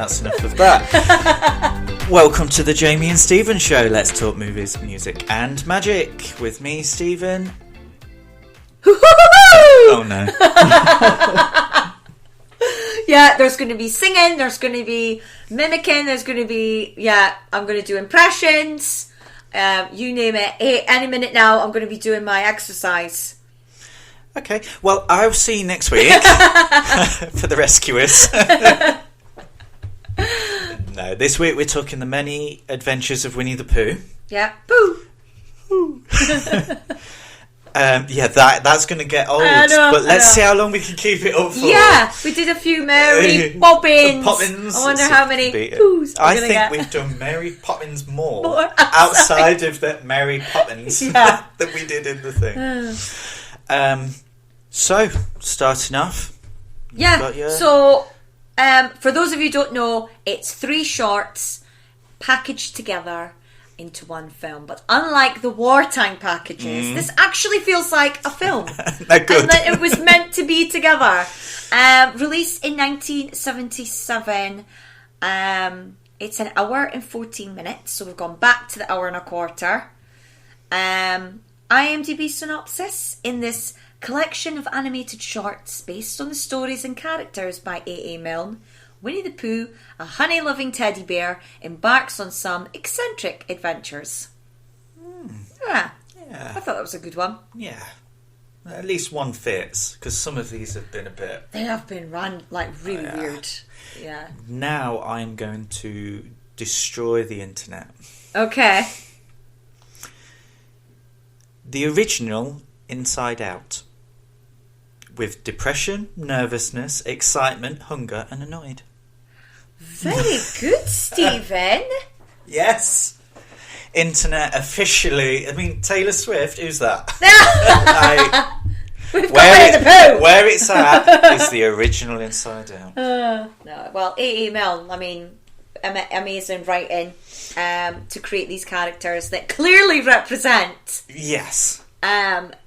that's enough of that. Welcome to the Jamie and Steven Show. Let's talk movies, music and magic. With me, Steven. Oh no. Yeah, there's going to be singing, there's going to be mimicking, there's going to be, I'm going to do impressions, you name it. Any minute now, I'm going to be doing my exercise. Okay, well, I'll see you next week for the rescuers. No, this week we're talking the many adventures of Winnie the Pooh. Yeah, Pooh. That's going to get old, but let's see how long we can keep it up for. Yeah, we did a few Mary Poppins. I wonder how many Poohs I think we've done Mary Poppins more outside of the Mary Poppins that we did in the thing. So, starting off. So, for those of you who don't know, it's 3 shorts packaged together into one film, but unlike the wartime packages, this actually feels like a film. They're good. And that it was meant to be together. Released in 1977. It's an hour and 14 minutes, so we've gone back to the hour and a quarter. IMDb synopsis: in this collection of animated shorts based on the stories and characters by A.A. Milne, Winnie the Pooh, a honey-loving teddy bear, embarks on some eccentric adventures. Yeah, I thought that was a good one. Yeah, at least one fits, because some of these have been a bit... They have been really weird. Yeah. Now I'm going to destroy the internet. Okay. The original Inside Out. With depression, nervousness, excitement, hunger and annoyed. Very good, Stephen. Yes. Internet officially... I mean, Taylor Swift, who's that? We've got Winnie the Pooh. Where it's at is the original Inside Out. No, well, A.A. Milne, I mean, amazing writing to create these characters that clearly represent... Yes.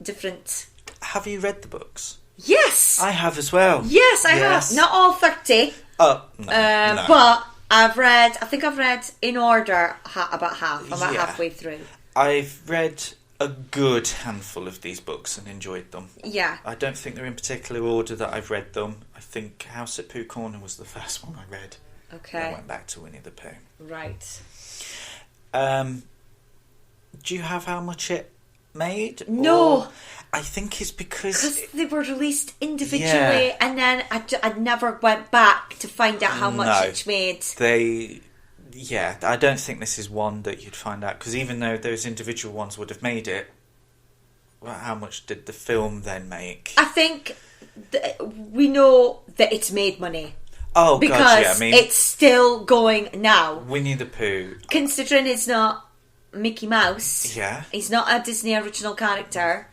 Different... Have you read the books? Yes. I have as well. Yes, I have. Not all 30. Oh, no. But I think I've read in order about half. I'm about halfway through. I've read a good handful of these books and enjoyed them. Yeah. I don't think they're in particular order that I've read them. I think House at Pooh Corner was the first one I read. Okay. Then I went back to Winnie the Pooh. Right. Do you have how much it made? No. Or I think it's because they were released individually, and then I never went back to find out how much each made. I don't think this is one that you'd find out, because even though those individual ones would have made it, well, how much did the film then make? I think we know that it's made money. Oh, because God, yeah. I mean, it's still going now. Winnie the Pooh. Considering it's not Mickey Mouse. Yeah. He's not a Disney original character.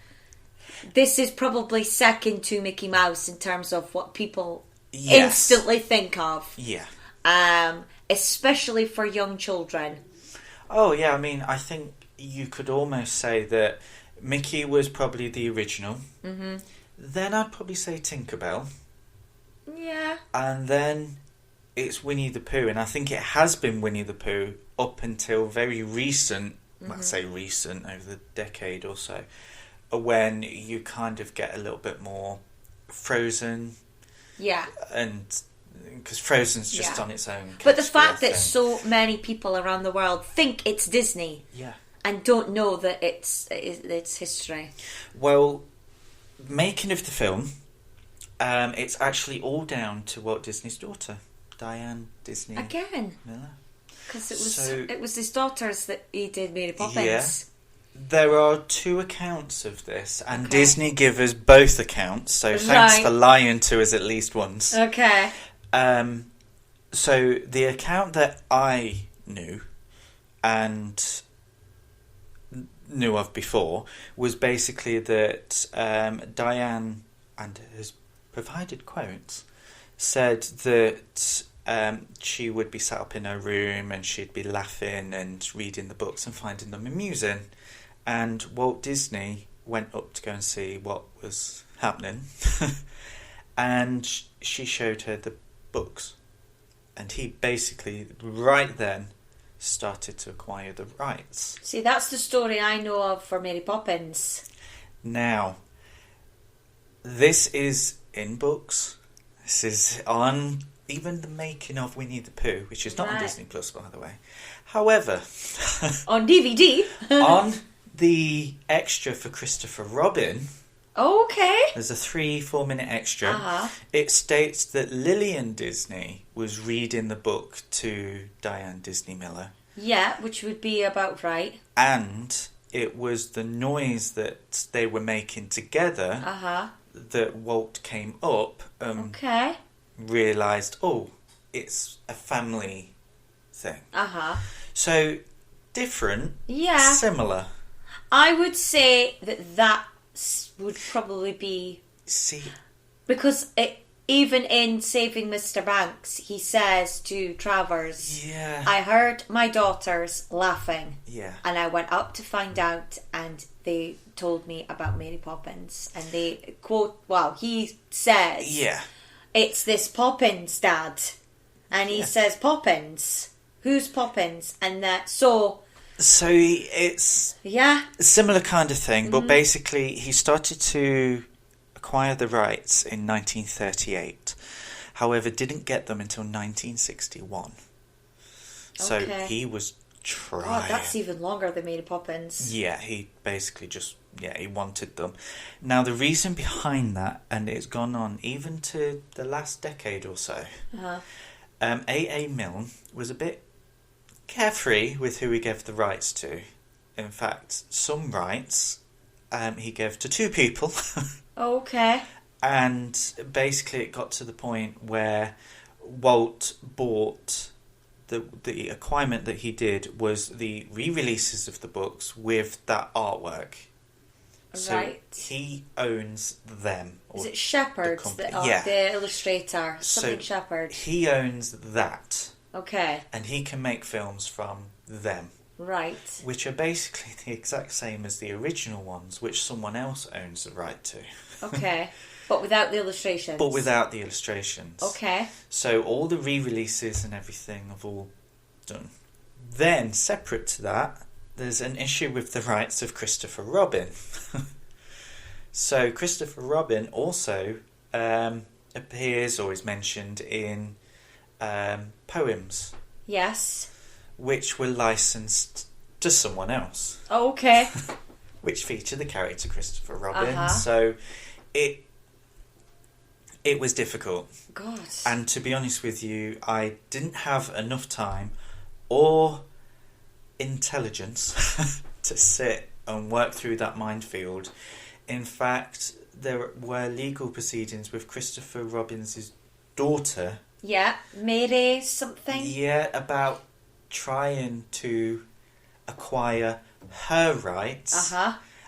This is probably second to Mickey Mouse in terms of what people instantly think of. Yeah. Especially for young children. Oh, yeah. I mean, I think you could almost say that Mickey was probably the original. Mm-hmm. Then I'd probably say Tinkerbell. Yeah. And then it's Winnie the Pooh. And I think it has been Winnie the Pooh up until very recent, let's say recent, over the decade or so, when you kind of get a little bit more Frozen. Yeah. And because Frozen's just on its own. But the fact that so many people around the world think it's Disney. Yeah. And don't know that it's history. Well, making of the film, it's actually all down to Walt Disney's daughter, Diane Disney. Again. Yeah. Because it was his daughters that he did Mary Poppins. Yeah. There are 2 accounts of this, and Disney give us both accounts, so thanks for lying to us at least once. Okay. So the account that I knew and knew of before was basically that Diane, and has provided quotes, said that she would be sat up in her room and she'd be laughing and reading the books and finding them amusing. And Walt Disney went up to go and see what was happening. And she showed her the books. And he basically, right then, started to acquire the rights. See, that's the story I know of for Mary Poppins. Now, this is in books. This is on even the making of Winnie the Pooh, which is not on Disney Plus, by the way. However, on DVD, on the extra for Christopher Robin, okay, there's a 3-4 minute extra. It states that Lillian Disney was reading the book to Diane Disney Miller. Yeah, which would be about right. And it was the noise that they were making together that Walt came up realised, it's a family thing. So, different, similar. I would say that would probably be... See... Because even in Saving Mr. Banks, he says to Travers, I heard my daughters laughing. Yeah. And I went up to find out, and they told me about Mary Poppins. And they quote, he says, it's this Poppins, Dad. And he says, Poppins? Who's Poppins? And so it's a similar kind of thing, but basically he started to acquire the rights in 1938. However, didn't get them until 1961. So he was trying. God, that's even longer than Mary Poppins. Yeah, he basically just, he wanted them. Now, the reason behind that, and it's gone on even to the last decade or so, A.A. Milne was a bit carefree with who he gave the rights to. In fact, some rights he gave to 2 people. Okay. And basically it got to the point where Walt bought the acquirement that he did was the re-releases of the books with that artwork. So he owns them. Is it Shepherd, the illustrator? Something so Shepherd. He owns that. Okay. And he can make films from them. Right. Which are basically the exact same as the original ones, which someone else owns the right to. Okay. But without the illustrations? But without the illustrations. Okay. So all the re-releases and everything have all done. Then, separate to that, there's an issue with the rights of Christopher Robin. So Christopher Robin also appears or is mentioned in poems. Yes. Which were licensed to someone else. Oh, okay. Which feature the character Christopher Robin. So it was difficult. God. And to be honest with you, I didn't have enough time or intelligence to sit and work through that minefield. In fact, there were legal proceedings with Christopher Robin's daughter. Yeah, Mary something. Yeah, about trying to acquire her rights.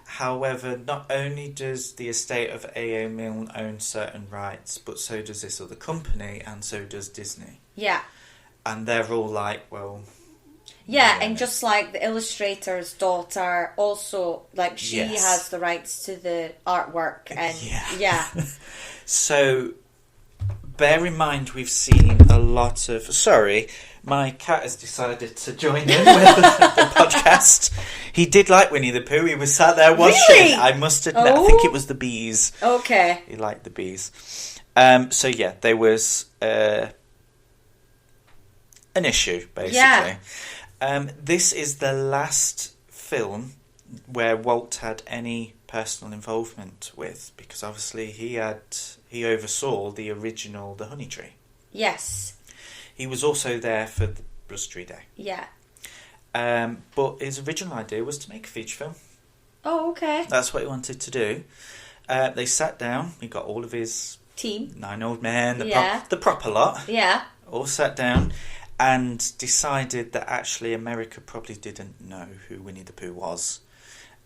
However, not only does the estate of A.A. Milne own certain rights, but so does this other company, and so does Disney. Yeah. And they're all like, well... Yeah, and just like the illustrator's daughter, also, like, she has the rights to the artwork, and... Yeah. So, bear in mind, we've seen a lot of... Sorry, my cat has decided to join in with the podcast. He did like Winnie the Pooh. He was sat there watching. Really? I must admit, I think it was the bees. Okay. He liked the bees. So, yeah, there was an issue, basically. Yeah. This is the last film where Walt had any personal involvement with, because obviously he oversaw the original The Honey Tree. Yes. He was also there for the Blustery Day. Yeah. But his original idea was to make a feature film. Oh, okay. That's what he wanted to do. They sat down. He got all of his team, 9 old men, the proper lot. Yeah. All sat down and decided that actually America probably didn't know who Winnie the Pooh was.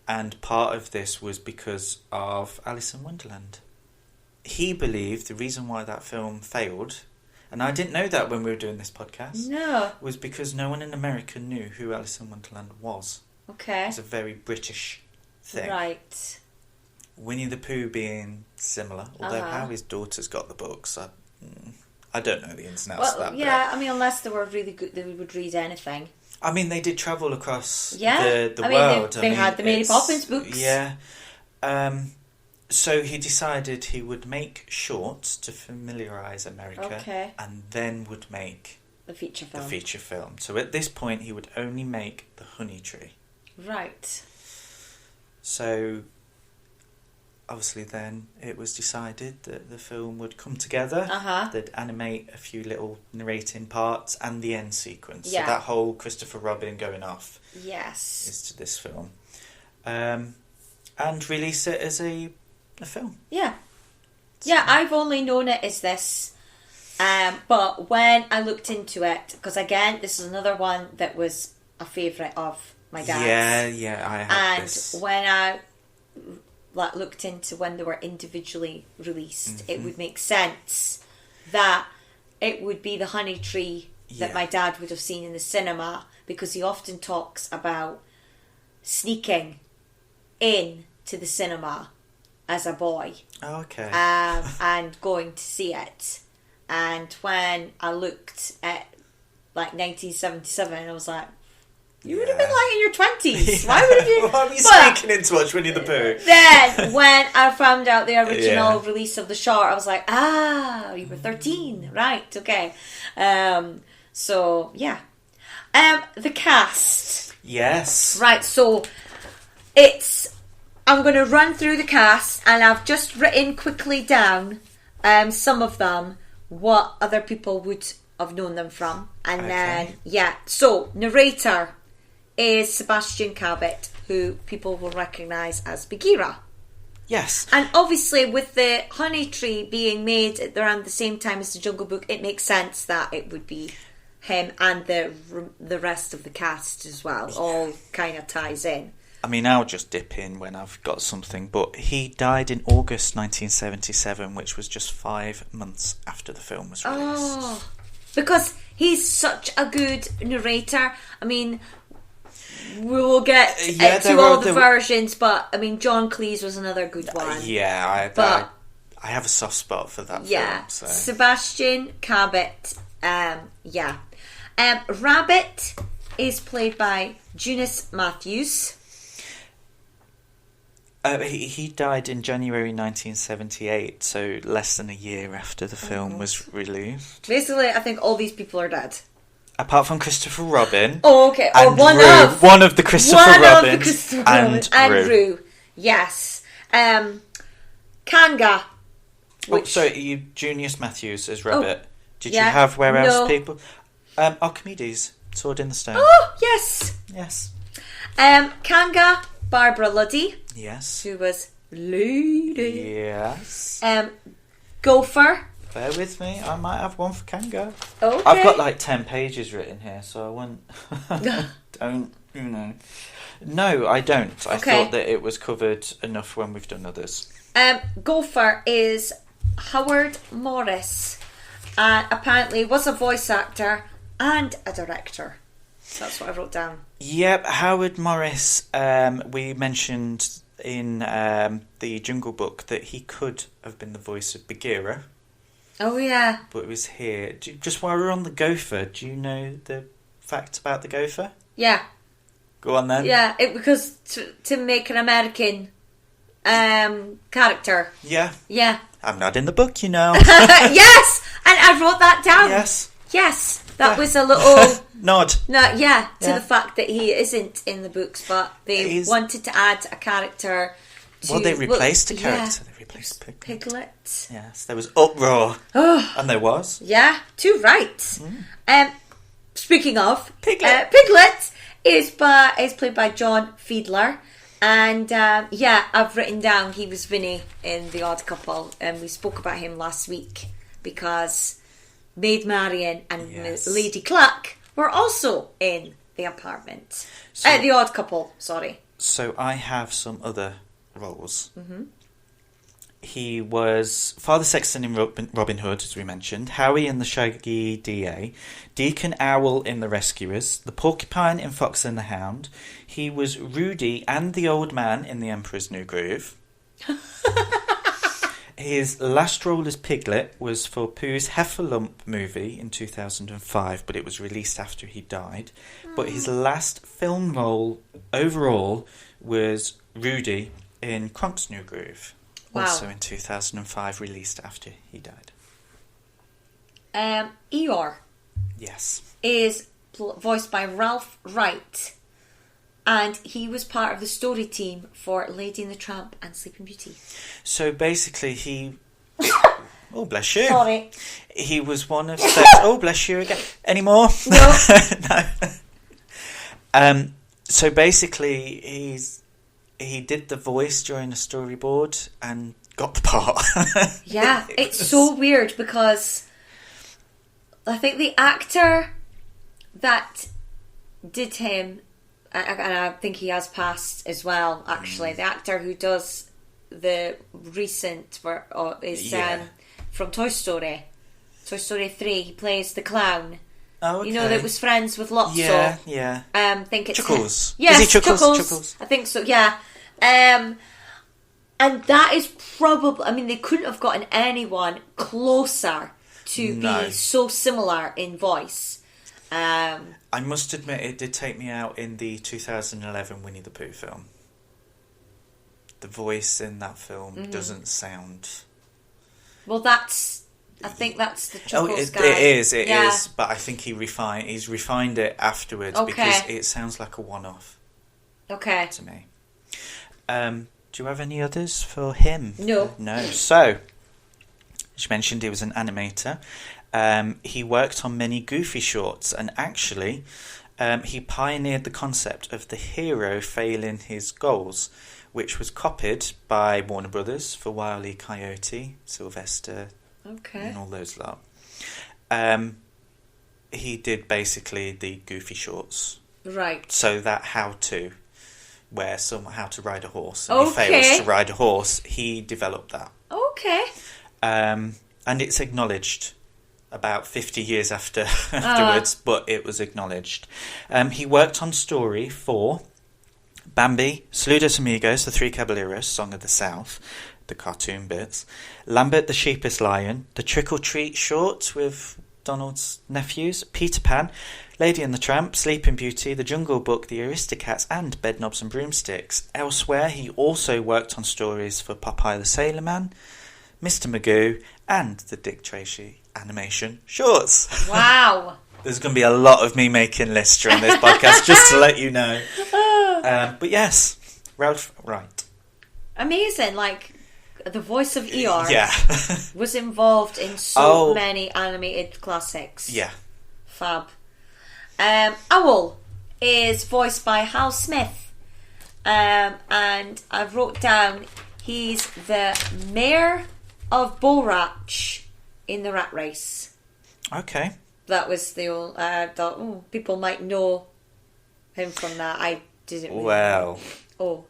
And part of this was because of Alice in Wonderland. He believed the reason why that film failed, and I didn't know that when we were doing this podcast, was because no one in America knew who Alice in Wonderland was. Okay. It's a very British thing. Right. Winnie the Pooh being similar, although how his daughter's got the books, I I don't know the ins and outs of that. Yeah, I mean, unless they were really good, they would read anything. I mean, they did travel across the I world. They had the Mary Poppins books. Yeah. So he decided he would make shorts to familiarise America, and then would make the feature film. So at this point, he would only make The Honey Tree. Right. So obviously then it was decided that the film would come together. They'd animate a few little narrating parts and the end sequence. Yeah. So that whole Christopher Robin going off is to this film. And release it as a film. Yeah. Yeah, I've only known it as this. But when I looked into it, because again, this is another one that was a favourite of my dad's. Yeah, I had this. And when I looked into when they were individually released, it would make sense that it would be the Honey Tree that my dad would have seen in the cinema, because he often talks about sneaking in to the cinema as a boy. Okay. And going to see it. And when I looked at 1977, I was like, you would have been in your 20s. Yeah. Why would you? Why were you sneaking in to watch Winnie the Pooh? Then, when I found out the original release of the short, I was like, you were 13. Right, okay. So, yeah. The cast. Yes. Right, so I'm going to run through the cast, and I've just written quickly down some of them, what other people would have known them from. And then, so narrator is Sebastian Cabot, who people will recognise as Bagheera. Yes. And obviously, with the Honey Tree being made at around the same time as the Jungle Book, it makes sense that it would be him and the rest of the cast as well. All kind of ties in. I mean, I'll just dip in when I've got something, but he died in August 1977, which was just 5 months after the film was released. Oh, because he's such a good narrator. I mean, we will get to all the versions, but I mean, John Cleese was another good one. I have a soft spot for that film. So. Sebastian Cabot, Rabbit is played by Junius Matthews. He died in January 1978, so less than a year after the film was released. Basically, I think all these people are dead. Apart from Christopher Robin. Oh, okay. And one of the Christopher Robins. And Rue. Yes. Kanga. Junius Matthews as Rabbit. Did you have Where Else People? Archimedes, Sword in the Stone. Oh, yes. Yes. Kanga, Barbara Luddy. Yes. Who was Lady. Yes. Gopher. Bear with me, I might have one for Kanga. Okay. I've got 10 pages written here, so I won't... don't, No, I don't. I thought that it was covered enough when we've done others. Gopher is Howard Morris. Apparently was a voice actor and a director. That's what I wrote down. Yep, Howard Morris, we mentioned in the Jungle Book that he could have been the voice of Bagheera. Oh, yeah. But it was here. Just while we're on the gopher, do you know the fact about the gopher? Yeah. Go on then. Yeah, because to make an American character. Yeah. Yeah. I'm not in the book, you know. Yes! And I wrote that down. Yes. Yes. That was a little... Nod. To the fact that he isn't in the books, but they wanted to add a character to... Well, they replaced a character. They replaced Piglet. Yes, there was uproar. And there was. Yeah, too right. Speaking of... Piglet. Piglet is played by John Fiedler. And, I've written down he was Vinny in The Odd Couple. And we spoke about him last week because Maid Marian and Lady Cluck were also in The Apartment. The Odd Couple, sorry. So I have some other roles. Mm-hmm. He was Father Sexton in Robin Hood, as we mentioned, Howie in The Shaggy DA, Deacon Owl in The Rescuers, the Porcupine in Fox and the Hound. He was Rudy and the Old Man in The Emperor's New Groove. His last role as Piglet was for Pooh's Heffalump movie in 2005, but it was released after he died. But his last film role overall was Rudy in Kronk's New Groove, also in 2005, released after he died. Eeyore. Yes. Is voiced by Ralph Wright, and he was part of the story team for Lady and the Tramp and Sleeping Beauty. So basically he... Oh, bless you. Sorry. He was one of the... Oh, bless you again. Any more? No. No. So basically he did the voice during a storyboard and got the part. Yeah, it's so weird because I think the actor that did him, and I think he has passed as well, actually. The actor who does the recent is from Toy Story. Toy Story 3. He plays the clown. Oh, okay. You know, that was friends with Lotso. Yeah. Think it's Chuckles. Yes, is he Chuckles? I think so, yeah. And that is probably... I mean, they couldn't have gotten anyone closer to be so similar in voice. I must admit, it did take me out in the 2011 Winnie the Pooh film. The voice in that film doesn't sound... Well, I think that's the Chuckles guy. It is. But I think he's refined it afterwards because it sounds like a one-off. Okay. To me. Do you have any others for him? No. No. So, as you mentioned, he was an animator. He worked on many Goofy shorts, and actually, he pioneered the concept of the hero failing his goals, which was copied by Warner Brothers for Wile E. Coyote, Sylvester, and all those lot. He did basically the Goofy shorts. Right. So that how to ride a horse, and he fails to ride a horse, he developed that. Okay. And it's acknowledged about 50 years afterwards, but it was acknowledged. He worked on story for Bambi, Saludos Amigos, The Three Caballeros, Song of the South, the cartoon bits, Lambert the Sheepless Lion, the Trick or Treat short with Donald's nephews, Peter Pan, Lady and the Tramp, Sleeping Beauty, The Jungle Book, The Aristocats, and Bedknobs and Broomsticks. Elsewhere, he also worked on stories for Popeye the Sailor Man, Mr. Magoo, and the Dick Tracy animation shorts. Wow. There's going to be a lot of me making lists during this podcast, just to let you know. But yes, Ralph Wright. Amazing. Like, the voice of Eeyore was involved in so many animated classics. Yeah. Fab. Owl is voiced by Hal Smith. And I wrote down he's the mayor of Borach in the Rat Race. Okay. That was the old... I thought, people might know him from that. I didn't really know.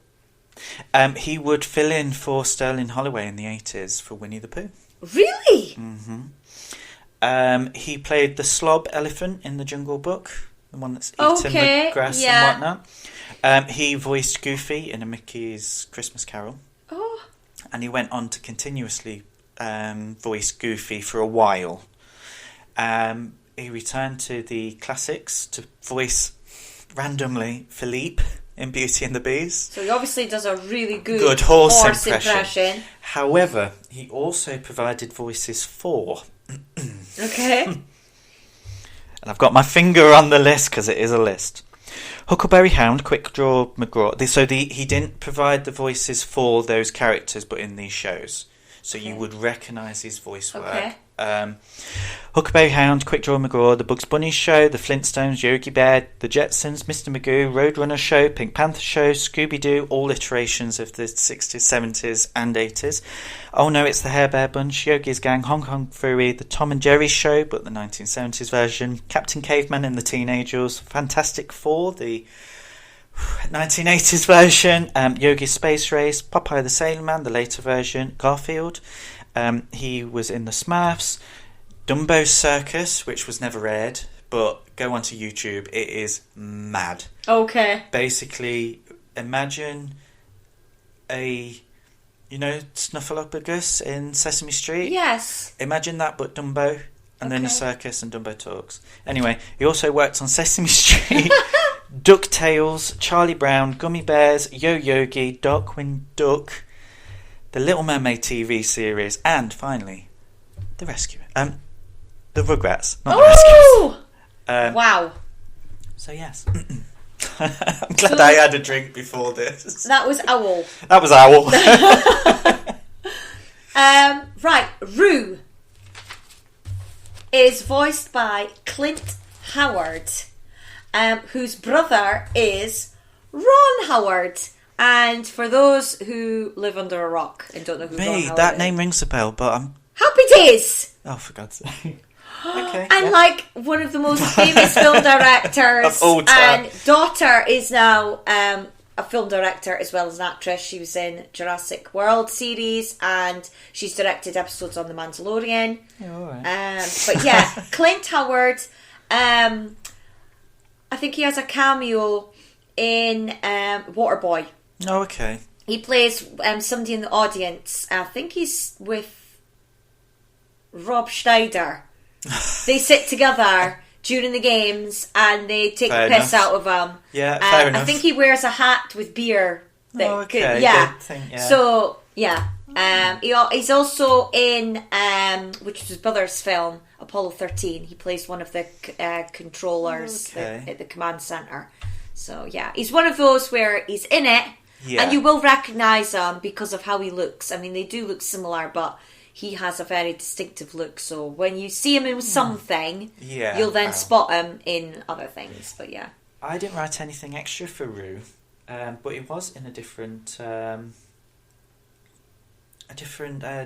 He would fill in for Sterling Holloway in the 80s for Winnie the Pooh. Really? Mm-hmm. He played the slob elephant in the Jungle Book, the one that's eating the grass and whatnot. He voiced Goofy in A Mickey's Christmas Carol. Oh. And he went on to continuously voice Goofy for a while. He returned to the classics to voice randomly Philippe in Beauty and the Beast. So he obviously does a really good horse impression. However, he also provided voices for... Okay. And I've got my finger on the list because it is a list. Huckleberry Hound, Quick Draw McGraw. He didn't provide the voices for those characters, but in these shows. So you would recognise his voice work. Huckleberry Hound, Quick Draw McGraw, The Bugs Bunny Show, The Flintstones, Yogi Bear, The Jetsons, Mr. Magoo, Roadrunner Show, Pink Panther Show, Scooby-Doo, all iterations of the 60s, 70s and 80s. Oh No, It's the Hair Bear Bunch, Yogi's Gang, Hong Kong Phooey, The Tom and Jerry Show, but the 1970s version, Captain Caveman and the Teenagers, Fantastic Four, the 1980s version, Yogi's Space Race, Popeye the Sailor Man, the later version, Garfield. He was in the Smurfs, Dumbo's Circus, which was never aired, but go onto YouTube, it is mad. Okay. Basically, imagine You know Snuffleupagus in Sesame Street? Yes. Imagine that, but Dumbo, and then a Okay. circus and Dumbo talks. Anyway, he also worked on Sesame Street, DuckTales, Charlie Brown, Gummy Bears, Yo Yogi, Darkwing Duck, the Little Mermaid TV series, and finally, The Rescue. The Rugrats, not The Rescuers. Oh! Wow. So yes. I'm glad I had a drink before this. That was Owl. That was Owl. Right, Roo is voiced by Clint Howard, whose brother is Ron Howard. And for those who live under a rock and don't know who Ron Me, Howard that is, name rings a bell, but I'm... Happy Days! Oh, for God's sake. Okay. And yeah. like one of the most famous film directors, Of all time. and daughter is now a film director as well as an actress. She was in Jurassic World series, and she's directed episodes on The Mandalorian. Yeah, all right. But yeah, Clint Howard. I think he has a cameo in Waterboy. Oh, okay. He plays somebody in the audience. I think he's with Rob Schneider. They sit together during the games and they take Fair the piss enough. out of him. Yeah, fair enough. I think he wears a hat with beer. That Oh, okay, yeah. good thing, yeah. So yeah, he's also in which was his brother's film, Apollo 13. He plays one of the controllers Okay. at the command center. So yeah, he's one of those where he's in it, Yeah. and you will recognise him because of how he looks. I mean, they do look similar, but he has a very distinctive look. So when you see him in something, Yeah, you'll then wow. spot him in other things. But yeah, I didn't write anything extra for Roo, but it was in a different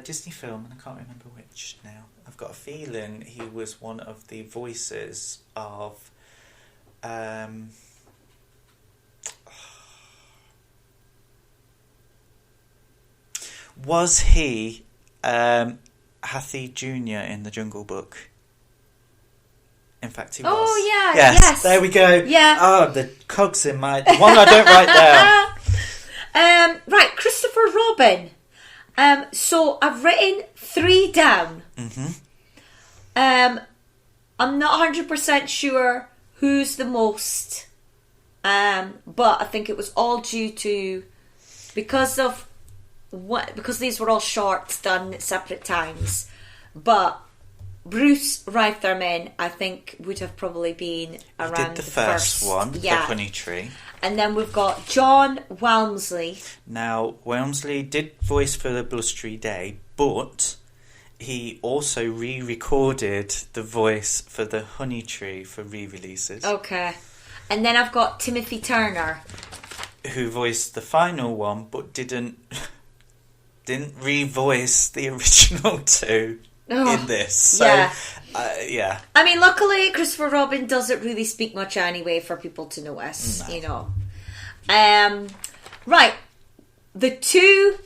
Disney film, and I can't remember which now. I've got a feeling he was one of the voices of... was he Hathi Jr. in the Jungle Book? In fact, he was. Oh, yeah, Yes, yes. there we go. Yeah. Oh, the cogs in my... The one I don't write down. right, Christopher Robin. So I've written 3 down. Mm-hmm. I'm not 100% sure who's the most, but I think it was all due to because these were all shorts done at separate times. But Bruce Reitherman, I think, would have probably been He around did the first one, yeah. The Honey Tree. And then we've got John Walmsley. Now, Walmsley did voice for the Blustery Day, but he also re-recorded the voice for the Honey Tree for re-releases. Okay. And then I've got Timothy Turner. Who voiced the final one, but didn't re-voice the original 2 in this. So, yeah. Yeah. I mean, luckily, Christopher Robin doesn't really speak much anyway for people to notice, No. you know. Right. The 2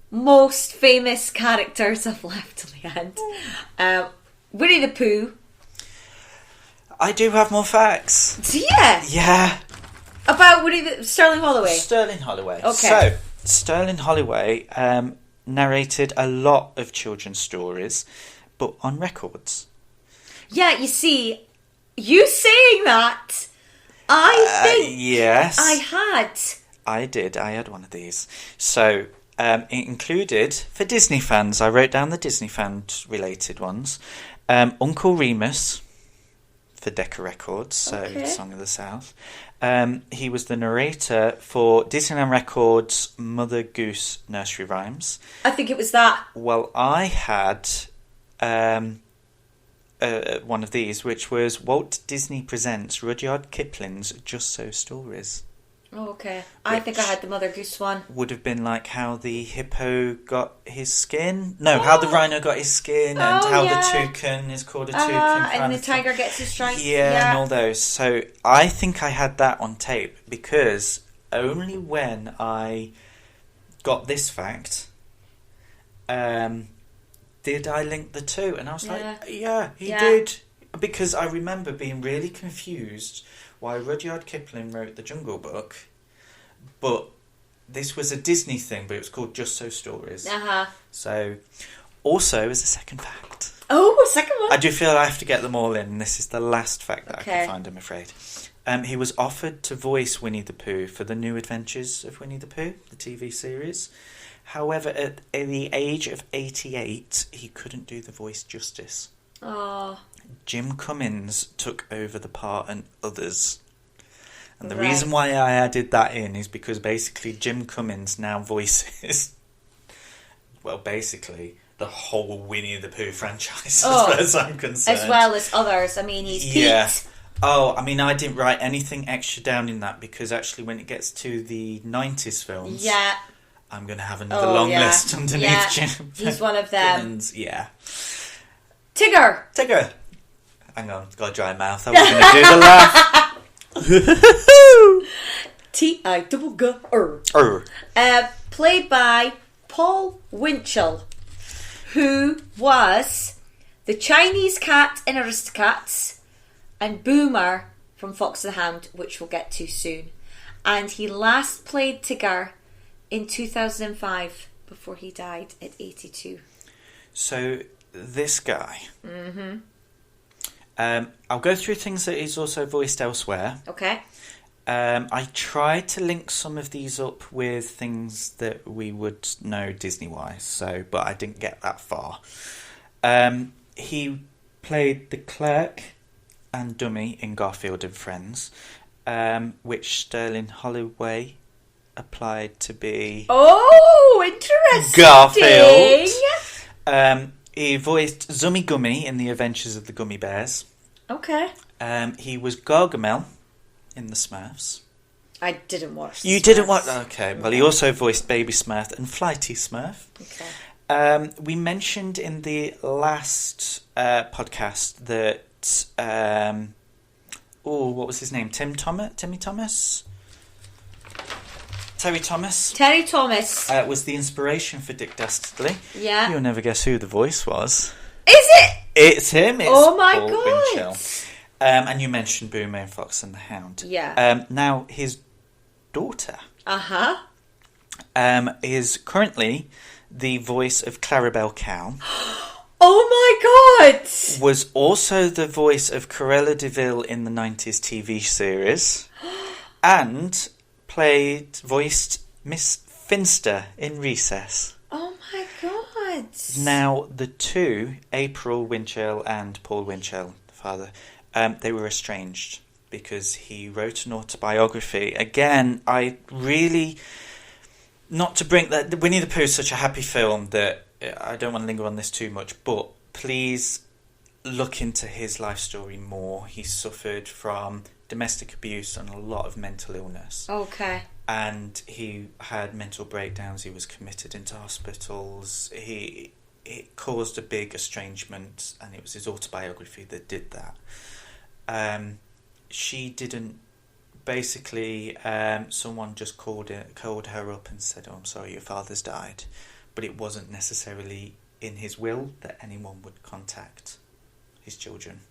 most famous characters I've left to the end. Winnie the Pooh. I do have more facts. So, yeah. Yeah. About Sterling Holloway. Sterling Holloway. Okay. So, Sterling Holloway narrated a lot of children's stories, but on records. Yeah, you see, you saying that, I think yes. I had. I did. I had one of these. So, it included, for Disney fans, I wrote down the Disney fan-related ones, Uncle Remus, for Decca Records, so Okay. Song of the South. He was the narrator for Disneyland Records' Mother Goose Nursery Rhymes. I think it was that. Well, I had one of these, which was Walt Disney Presents Rudyard Kipling's Just So Stories. Oh, okay. I think I had the Mother Goose one. Would have been like how the hippo got his skin. No, how the rhino got his skin, and Oh, how yeah. the toucan is called a toucan. And kind the of thing. tiger gets his stripes. Yeah, and all those. So I think I had that on tape because only when I got this fact did I link the 2. And I was like, yeah, he did. Because I remember being really confused why Rudyard Kipling wrote The Jungle Book, but this was a Disney thing, but it was called Just So Stories. So, also as a second fact. Oh, a second one. I do feel I have to get them all in. This is the last fact that I can find, I'm afraid. He was offered to voice Winnie the Pooh for the New Adventures of Winnie the Pooh, the TV series. However, at the age of 88, he couldn't do the voice justice. Oh. Jim Cummins took over the part and others. And the reason why I added that in is because basically Jim Cummins now voices, well, basically the whole Winnie the Pooh franchise, as far as I'm concerned. As well as others. I mean, he's Pete. Yeah. Oh, I mean, I didn't write anything extra down in that because actually when it gets to the 90s films... Yeah. I'm going to have another long list underneath Jim. He's one of them. Cummins. Yeah. Tigger. Hang on, got a dry mouth. I was going to do the laugh. T-I-double-G-R. Played by Paul Winchell, who was the Chinese cat in Aristocats and Boomer from Fox and the Hound, which we'll get to soon. And he last played Tigger in 2005 before he died at 82. So this guy, I'll go through things that he's also voiced elsewhere. Okay. I tried to link some of these up with things that we would know Disney-wise, but I didn't get that far. He played the clerk and dummy in Garfield and Friends, which Sterling Holloway applied to be... Oh, interesting! Garfield. He voiced Zummy Gummy in The Adventures of the Gummy Bears. Okay. He was Gargamel in The Smurfs. I didn't watch You didn't watch... Okay, well, he also voiced Baby Smurf and Flighty Smurf. Okay. We mentioned in the last podcast that... what was his name? Terry Thomas? Was the inspiration for Dick Dastardly. Yeah. You'll never guess who the voice was. Is it? It's him. It's oh my Paul God. Winchell. And you mentioned Boomer and Fox and the Hound. Yeah. Now, his daughter is currently the voice of Clarabelle Cow. Oh my God! Was also the voice of Cruella de Vil in the 90s TV series. And voiced Miss Finster in Recess. Oh my God! Now, the two, April Winchell and Paul Winchell, the father, they were estranged because he wrote an autobiography. Again, I really... Not to bring that... Winnie the Pooh is such a happy film that I don't want to linger on this too much, but please look into his life story more. He suffered from domestic abuse and a lot of mental illness. Okay. And he had mental breakdowns. He was committed into hospitals. It caused a big estrangement, and it was his autobiography that did that. She didn't... Basically, someone just called her up and said, "Oh, I'm sorry, your father's died." But it wasn't necessarily in his will that anyone would contact his children.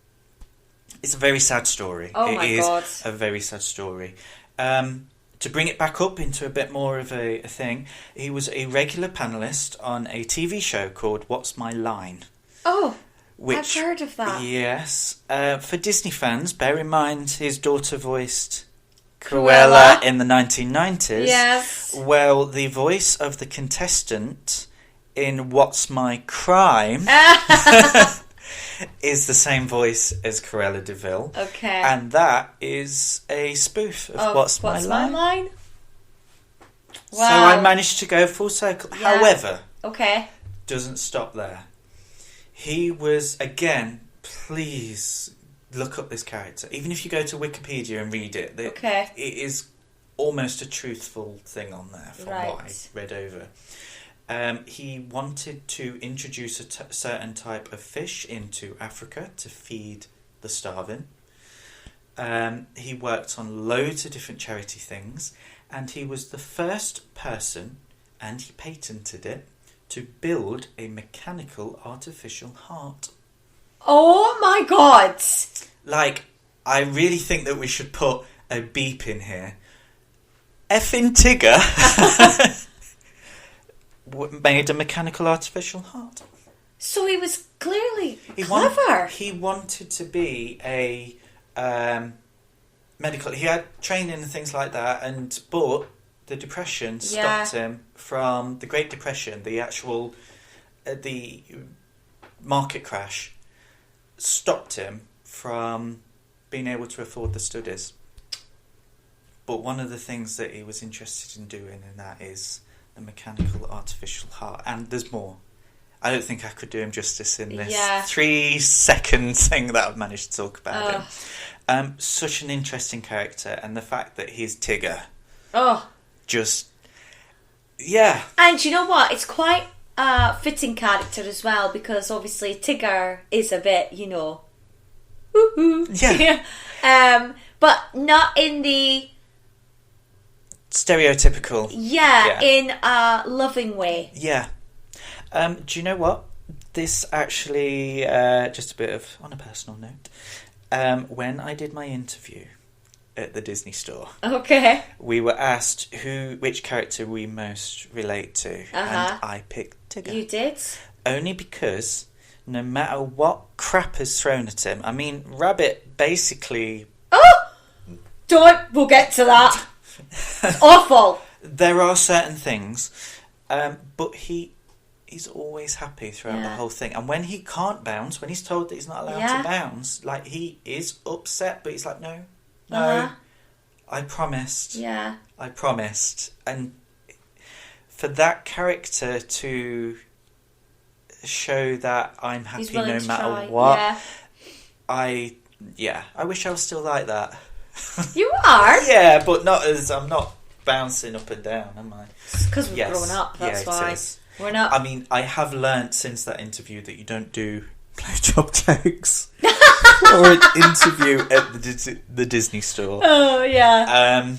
It's a very sad story. Oh my God. It is a very sad story. To bring it back up into a bit more of a thing, he was a regular panellist on a TV show called What's My Line? Oh, I've heard of that. Yes. For Disney fans, bear in mind his daughter voiced Cruella in the 1990s. Yes. Well, the voice of the contestant in What's My Crime is the same voice as Cruella de Vil. Okay. And that is a spoof of What's My Line? Wow. So I managed to go full circle. Yeah. However, doesn't stop there. He was, again, please look up this character. Even if you go to Wikipedia and read it, it is almost a truthful thing on there from what I read over. He wanted to introduce a certain type of fish into Africa to feed the starving. He worked on loads of different charity things, and he was the first person, and he patented it, to build a mechanical artificial heart. Oh my God! Like, I really think that we should put a beep in here. effing Tigger made a mechanical artificial heart. So he was clearly clever. He wanted to be a medical. He had training and things like that, but the Depression stopped him from the Great Depression. The actual the market crash stopped him from being able to afford the studies. But one of the things that he was interested in doing, and that is the mechanical artificial heart. And there's more. I don't think I could do him justice in this 3-second thing that I've managed to talk about him. Such an interesting character, and the fact that he's Tigger. Oh. Just, yeah. And you know what? It's quite a fitting character as well, because obviously Tigger is a bit, woo-hoo. Yeah. But not in the... stereotypical. Yeah, in a loving way. Yeah. Do you know what? This actually, just a bit of, on a personal note, when I did my interview at the Disney store, okay, we were asked which character we most relate to, and I picked Tigger. You did? Only because no matter what crap is thrown at him, I mean, Rabbit basically... Oh! We'll get to that. It's awful. There are certain things, but he's always happy throughout the whole thing. And when he can't bounce, when he's told that he's not allowed to bounce, like, he is upset, but he's like, no, I promised. Yeah. I promised. And for that character to show that I'm happy no matter what, I wish I was still like that. You are? Yeah, but I'm not bouncing up and down, am I? Because we've grown up, that's why. We're not... I mean, I have learnt since that interview that you don't do blowjob jokes or an interview at the Disney store. Oh, yeah.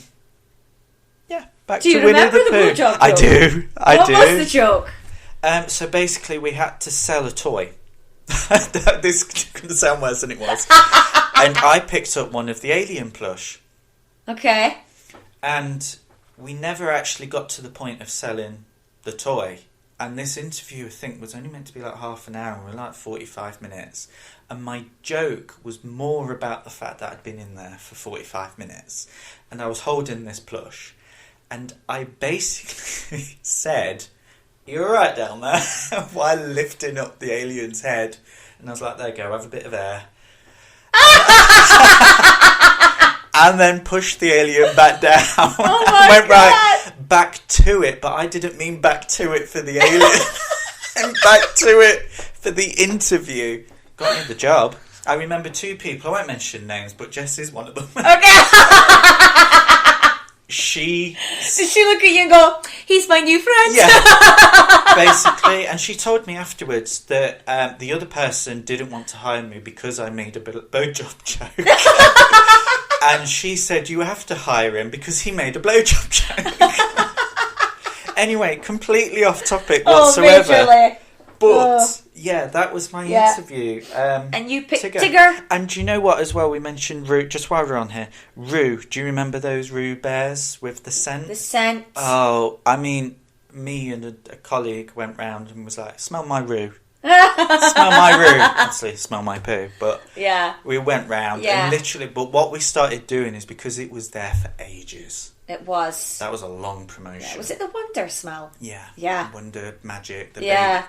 Back do you to Winnie remember the the Pooh. blowjob joke? I do. What was the joke? So basically, we had to sell a toy. This couldn't sound worse than it was. And I picked up one of the alien plush. Okay. And we never actually got to the point of selling the toy. And this interview, I think, was only meant to be like half an hour. We're like 45 minutes. And my joke was more about the fact that I'd been in there for 45 minutes. And I was holding this plush. And I basically said, "You're all right down there," while lifting up the alien's head. And I was like, there you go, have a bit of air. And then pushed the alien back down. Oh my Went God. right back to it, but I didn't mean back to it for the alien. And back to it for the interview. Got me the job. I remember 2 people, I won't mention names, but Jess is one of them. Okay. Did she look at you and go, "He's my new friend"? Yeah, basically. And she told me afterwards that the other person didn't want to hire me because I made a blowjob joke. And she said, "You have to hire him because he made a blowjob joke." Anyway, completely off topic whatsoever. Majorly. But yeah, that was my interview. And you picked Tigger. And do you know what as well? We mentioned Roo, just while we're on here. Roo, do you remember those Roo bears with the scent? The scent. Oh, I mean, me and a colleague went round and was like, "Smell my Roo." Smell my Roo. Actually, smell my poo. But we went round and literally, but what we started doing is because it was there for ages. It was. That was a long promotion. Yeah, was it the Wonder smell? Yeah. Yeah. Wonder, Magic, the baby.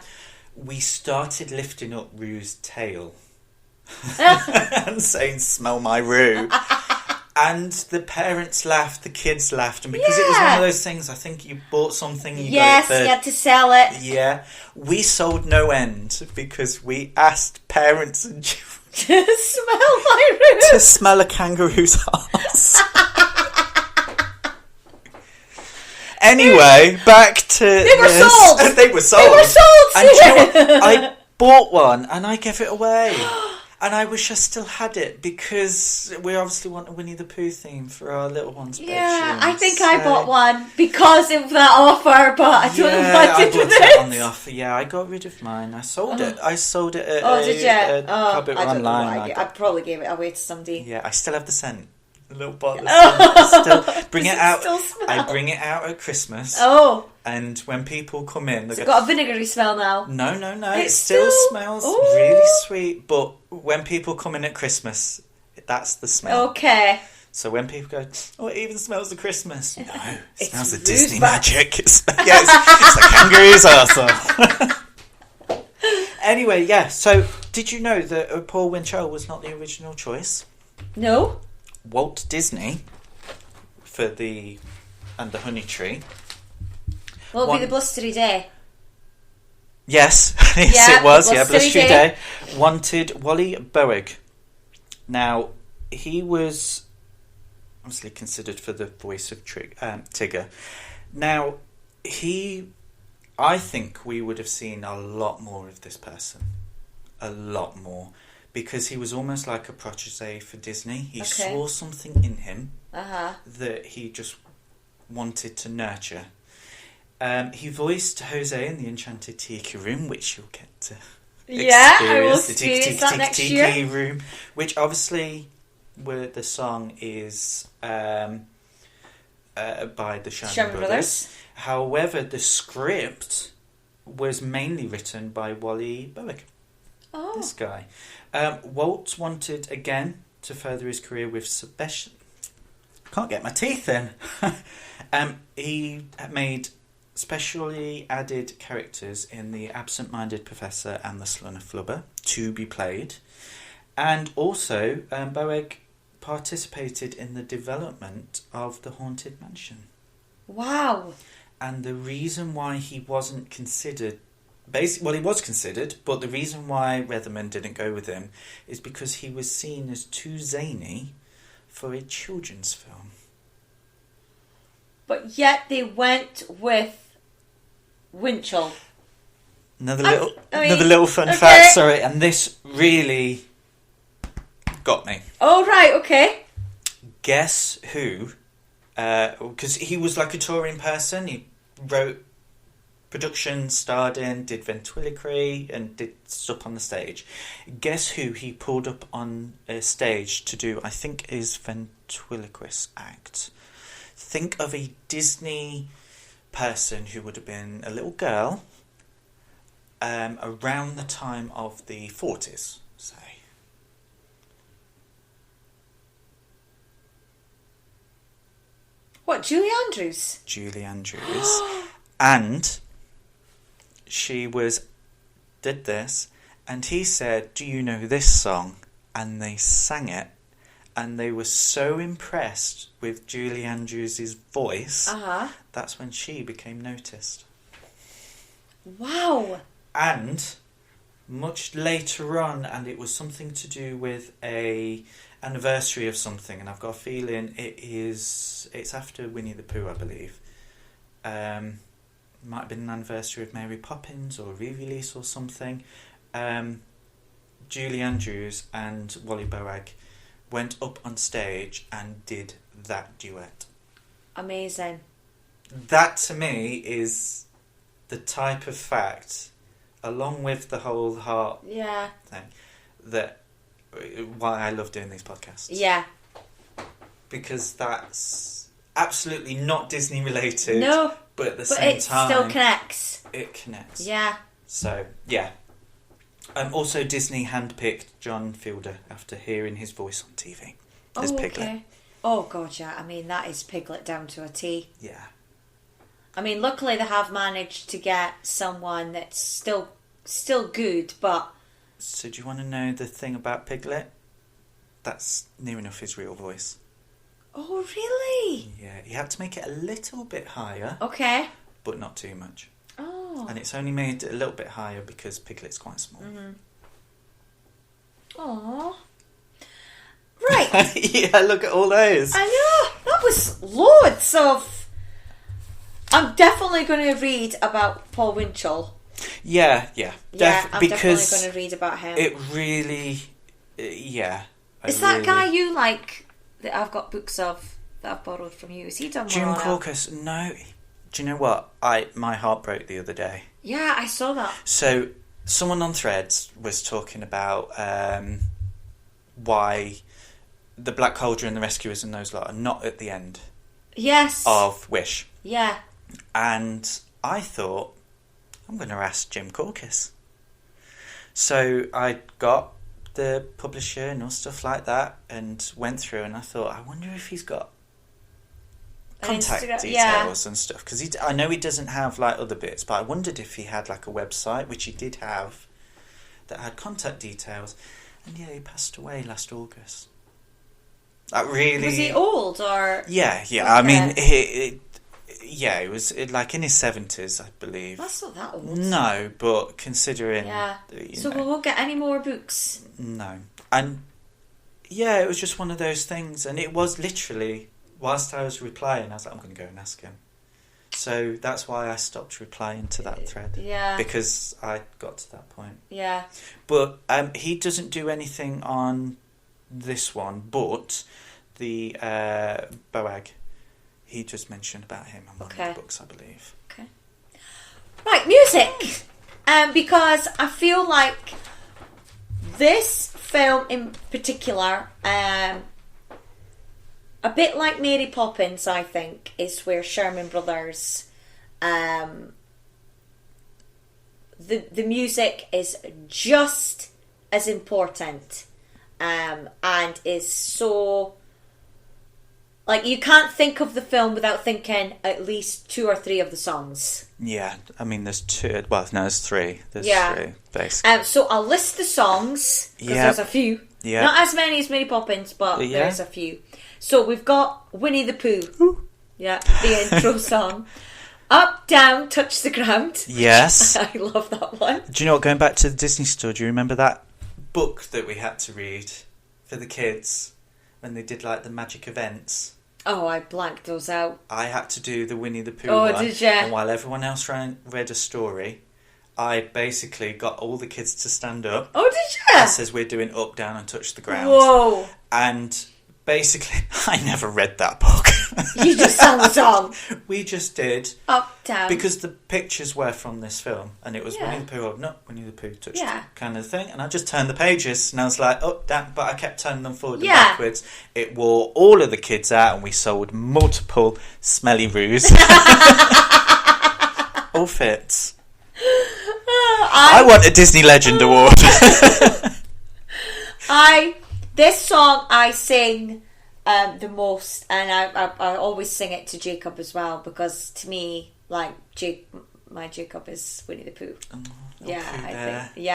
We started lifting up Roo's tail and saying, "Smell my Roo." And the parents laughed, the kids laughed, and because it was one of those things, I think you bought something, you got it you had to sell it. Yeah, we sold no end because we asked parents and children to smell my Roo. To smell a kangaroo's arse. Anyway, back to They were sold. They were sold. And you know what? I bought one and I gave it away. And I wish I still had it because we obviously want a Winnie the Pooh theme for our little one's bedroom. Yeah, I think I bought one because of that offer, but I don't know what I did with it. I bought it on the offer. Yeah, I got rid of mine. I sold it. I sold it at I probably gave it away to somebody. Yeah, I still have the scent. A little bottle of scent. bring Does it out. still smell? I bring it out at Christmas. Oh. And when people come in, It's got a vinegary smell now. No. It still smells really sweet. But when people come in at Christmas, that's the smell. Okay. So when people go, oh, it even smells of Christmas. No, it smells of Rue's Disney back. magic. It's the kangaroo's arsehole. Anyway, yeah. So did you know that Paul Winchell was not the original choice? No. Walt Disney for the Honey Tree. Will it be the blustery day? Yes, yes, it was. Yeah, blustery day. Wanted Wally Boag. Now, he was obviously considered for the voice of Tigger. Now, I think we would have seen a lot more of this person. A lot more. Because he was almost like a protege for Disney. He saw something in him that he just wanted to nurture. He voiced Jose in the Enchanted Tiki Room, which you'll get to experience. I will the experience that next year. Tiki Room, which obviously the song is by the Sherman Brothers. However, the script was mainly written by Wally Boag. Oh. This guy. Walt wanted, again, to further his career with special... Can't get my teeth in. He made specially added characters in The Absent-Minded Professor and The Slunner Flubber to be played. And also, Boag participated in the development of The Haunted Mansion. Wow. And the reason why he wasn't considered... he was considered, but the reason why Weatherman didn't go with him is because he was seen as too zany for a children's film. But yet they went with Winchell. Another little fun fact, sorry, and this really got me. Oh, right, okay. Guess who? Because he was like a touring person. He wrote production, starred in, did ventriloquy, and did stuff on the stage. Guess who he pulled up on a stage to do, I think, his ventriloquist act. Think of a Disney person who would have been a little girl around the time of the 40s, say. What, Julie Andrews? Julie Andrews. And she did this, and he said, do you know this song? And they sang it, and they were so impressed with Julie Andrews' voice, that's when she became noticed. Wow. And much later on, and it was something to do with a anniversary of something, and I've got a feeling it's after Winnie the Pooh, I believe. Might have been an anniversary of Mary Poppins or a re-release or something. Julie Andrews and Wally Boag went up on stage and did that duet. Amazing. That to me is the type of fact, along with the whole heart thing, that why I love doing these podcasts. Yeah. Because that's absolutely not Disney related. No. But at the same time, it still connects. It connects. Yeah. So, yeah. Also, Disney handpicked John Fielder after hearing his voice on TV as Piglet. Okay. Oh, God, yeah. I mean, that is Piglet down to a T. Yeah. I mean, luckily they have managed to get someone that's still good, but... So, do you want to know the thing about Piglet? That's near enough his real voice. Oh, really? Yeah, he had to make it a little bit higher. Okay. But not too much. Oh. And it's only made a little bit higher because Piglet's quite small. Aww. Right. Yeah, look at all those. I know. That was loads of... I'm definitely going to read about Paul Winchell. Yeah. I'm definitely going to read about him. It really... yeah. Is that guy you like... that I've got books of that I've borrowed from you? Is he done Jim Corcus? No. Do you know what? My heart broke the other day. Yeah, I saw that. So, someone on Threads was talking about why the Black Cauldron and the Rescuers and those lot are not at the end. Yes. of Wish. Yeah. And I thought, I'm going to ask Jim Corkis. So I got the publisher and all stuff like that and went through, and I thought, I wonder if he's got contact details and stuff, because I know he doesn't have like other bits, but I wondered if he had like a website, which he did have, that had contact details. And yeah, he passed away last August. That really... Was he old or... Yeah. Okay. I mean, he was like in his 70s, I believe. That's not that old. No, but considering... Yeah. So we won't get any more books? No. And yeah, it was just one of those things. And it was literally, whilst I was replying, I was like, I'm going to go and ask him. So that's why I stopped replying to that thread. Yeah. Because I got to that point. Yeah. But he doesn't do anything on this one, but the Boag, he just mentioned about him in one of the books, I believe. Okay. Right, music. Because I feel like this film in particular, a bit like Mary Poppins, I think, is where Sherman Brothers, the music is just as important, and is so, like, you can't think of the film without thinking at least 2 or 3 of the songs. Yeah, I mean, there's 2. Well, no, there's 3. There's 3, basically. So I'll list the songs because there's a few. Yeah. Not as many as Mary Poppins, but there's a few. So we've got Winnie the Pooh. Ooh. Yeah, the intro song. Up, down, touch the ground. Yes. I love that one. Do you know what, going back to the Disney store, do you remember that book that we had to read for the kids when they did like the magic events? Oh, I blanked those out. I had to do the Winnie the Pooh one. Oh, did you? And while everyone else read a story, I basically got all the kids to stand up. Oh, did you? It says we're doing up, down and touch the ground. Whoa. And basically, I never read that book. You just sang the song. We just did. Up, down. Because the pictures were from this film. And it was Winnie the Pooh, up, no, Winnie the Pooh, touch the kind of thing. And I just turned the pages and I was like, up, down. But I kept turning them forward and backwards. It wore all of the kids out and we sold multiple smelly roos. All fits. I want a Disney Legend Award. This song I sing the most, and I always sing it to Jacob as well, because to me, like, my Jacob is Winnie the Pooh. Oh, yeah, Pooh I there. think.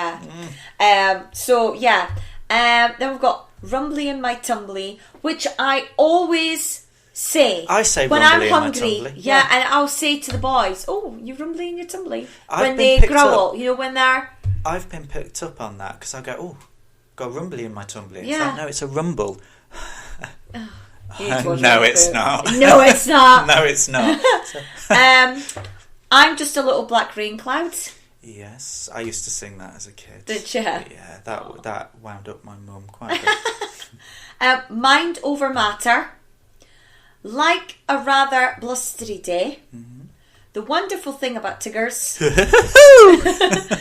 Yeah. Then we've got Rumbly in My Tumbly, which I always say. I say when Rumbly I'm in hungry. My Tumbly. Yeah, and I'll say to the boys, "Oh, you rumbly in your tumbly." I've when been they growl, up. you know, when they're. I've been picked up on that because I go, "Oh, got rumbly in my tumbly." It's Yeah. like, no, it's a rumble. No, it's not. No, it's not. No, it's not. I'm just a little black rain cloud. Yes, I used to sing that as a kid. Did you? Yeah, that wound up my mum quite a bit. Mind over matter. Like a rather blustery day. Mm-hmm. The wonderful thing about Tiggers. Heffalumps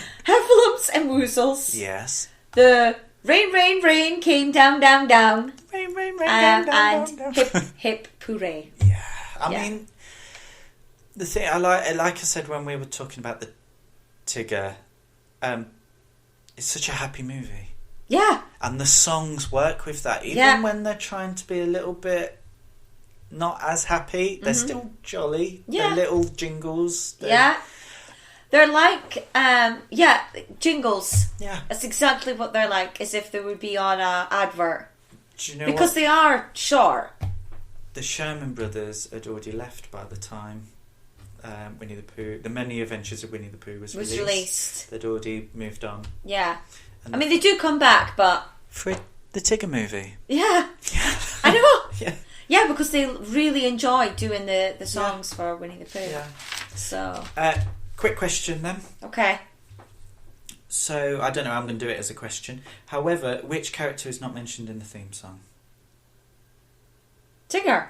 and woozles. Yes. The rain, rain, rain came down, down, down. Rain, rain, rain, down, down, and down. hip, hip, hooray. Yeah, I mean, the thing I like I said when we were talking about the Tigger, it's such a happy movie. Yeah. And the songs work with that, even when they're trying to be a little bit not as happy. They're still jolly. Yeah. They're little jingles. They're like, jingles. Yeah. That's exactly what they're like, as if they would be on an advert. Do you know because they are short. The Sherman Brothers had already left by the time Winnie the Pooh, The Many Adventures of Winnie the Pooh was released. They'd already moved on. Yeah. And I mean, they do come back, but... For the Tigger movie. Yeah. I know. Yeah. Yeah, because they really enjoy doing the songs for Winnie the Pooh. Yeah. So. Quick question then. Okay. So, I don't know, I'm going to do it as a question. However, which character is not mentioned in the theme song? Tigger.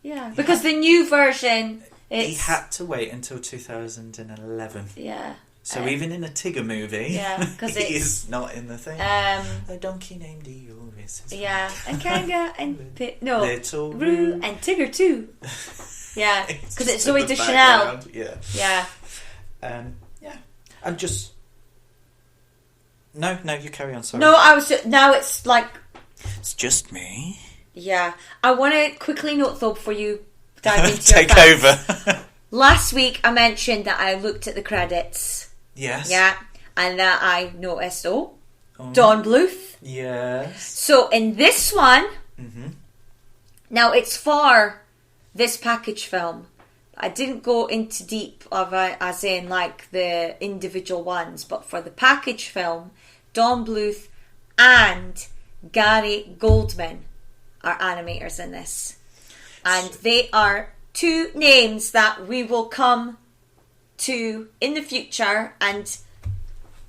Yeah. Because the new version... He had to wait until 2011. Yeah. So even in a Tigger movie, because he's not in the thing. A donkey named Eeyore is his a Kanga and Little Roo and Tigger too. Yeah, because it's Zoe Deschanel. Yeah. And just no, you carry on. Sorry. No, now it's like it's just me. Yeah, I want to quickly note though before you dive into take your over. Last week I mentioned that I looked at the credits. Yes. Yeah, and that I noticed Don Bluth. Yes. So in this one, now it's for this package film. I didn't go into deep of it, as in like the individual ones, but for the package film, Don Bluth and Gary Goldman are animators in this, and they are two names that we will come to in the future, and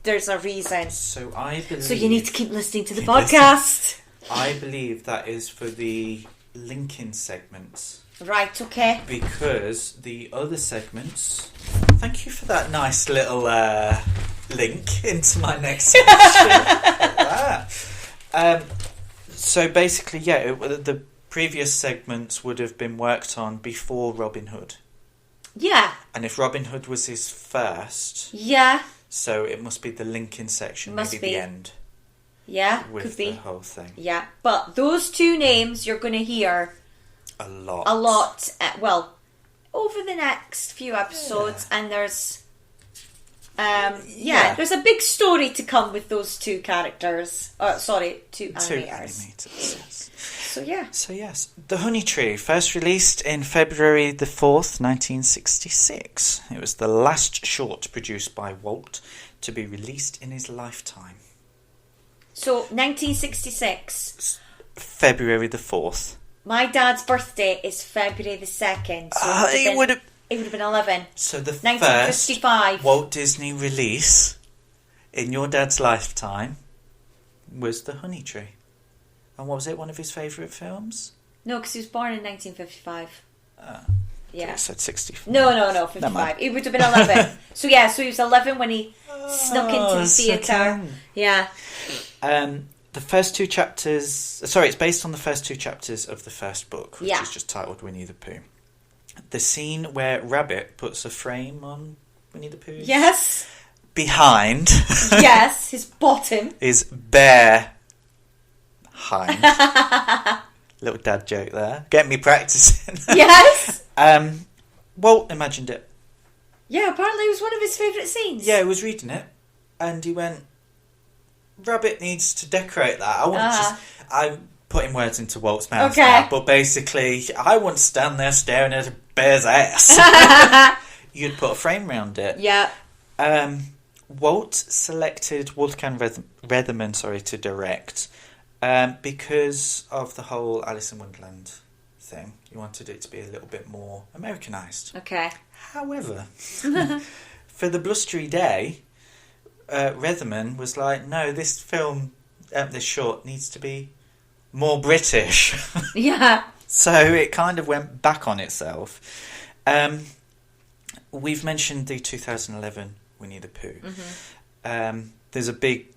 there's a reason. So I believe. So you need to keep listening to the podcast. I believe that is for the linking segments. Right, okay. Because the other segments... Thank you for that nice little link into my next section. So basically, the previous segments would have been worked on before Robin Hood. Yeah. And if Robin Hood was his first... Yeah. So it must be the linking section, maybe the end. Yeah, with could be. The whole thing. Yeah, but those two names you're going to hear... A lot. Over the next few episodes, and there's there's a big story to come with those two characters. Two animators. Yes. So yes, The Honey Tree, first released in February the 4th, 1966. It was the last short produced by Walt to be released in his lifetime. So 1966. February the 4th. My dad's birthday is February the 2nd. So it would have been 11. So the 1955. First Walt Disney release in your dad's lifetime was The Honey Tree. And what was it? One of his favourite films? No, because he was born in 1955. I said 65. No, 55. It would have been 11. so he was 11 when he snuck into the theatre. Yeah. The first two chapters... Sorry, it's based on the first two chapters of the first book, which is just titled Winnie the Pooh. The scene where Rabbit puts a frame on Winnie the Pooh. Yes. Behind. Yes, his bottom. Is bare hind. Little dad joke there. Get me practicing. Yes. Walt imagined it. Yeah, apparently it was one of his favourite scenes. Yeah, he was reading it, and he went... Rabbit needs to decorate that. I'm putting words into Walt's mouth now, but basically, I want to stand there staring at a bear's ass. You'd put a frame around it. Yeah. Walt selected Wolfgang Reitherman, to direct, because of the whole Alice in Wonderland thing. He wanted it to be a little bit more Americanised. Okay. However, for the blustery day... Reitherman was like, no, this film, this short needs to be more British. Yeah. So it kind of went back on itself. We've mentioned the 2011 Winnie the Pooh. Mm-hmm. There's a bit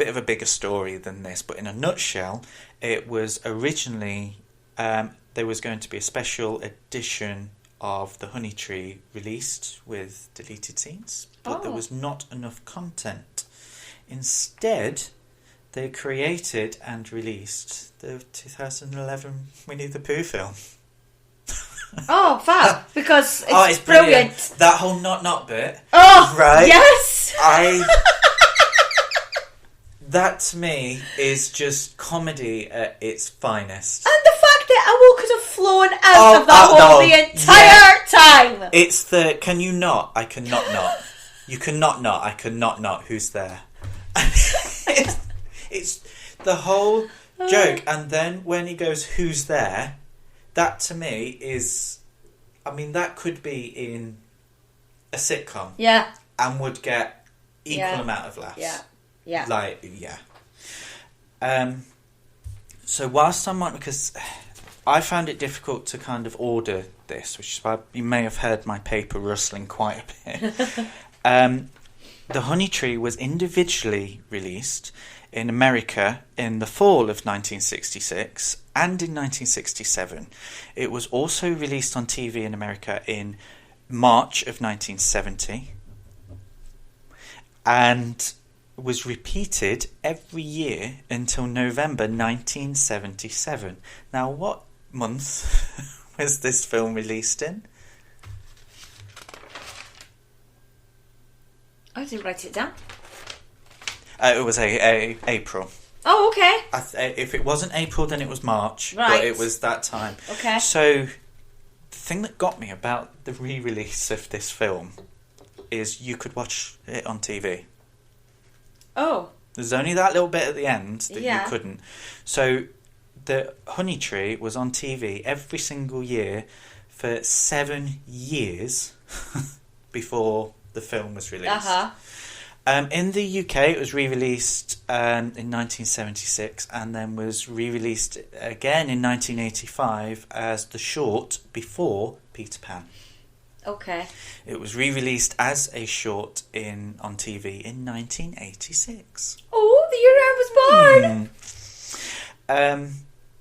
of a bigger story than this, but in a nutshell, it was originally, there was going to be a special edition of The Honey Tree released with deleted scenes, but there was not enough content. Instead, they created and released the 2011 Winnie the Pooh film. Oh, fab! Because it's brilliant. That whole not bit. Oh, right. Yes. That to me is just comedy at its finest. And the fact that Owl could have flown out of that hole the entire time. It's the can you not? I cannot not. You cannot not. I cannot not. Who's there? it's the whole joke, and then when he goes, "Who's there?" That to me is, I mean, that could be in a sitcom. Yeah. And would get equal amount of laughs. Yeah. Yeah. So whilst I might, because I found it difficult to kind of order this, which is why you may have heard my paper rustling quite a bit. The Honey Tree was individually released in America in the fall of 1966 and in 1967. It was also released on TV in America in March of 1970 and was repeated every year until November 1977. Now, what month was this film released in? I didn't write it down. It was April. Oh, okay. If it wasn't April, then it was March. Right. But it was that time. Okay. So, the thing that got me about the re-release of this film is you could watch it on TV. Oh. There's only that little bit at the end that Yeah. you couldn't. So, the Honey Tree was on TV every single year for 7 years before the film was released. Uh-huh. In the UK, it was re-released in 1976 and then was re-released again in 1985 as the short before Peter Pan. Okay. It was re-released as a short on TV in 1986. Oh, the year I was born!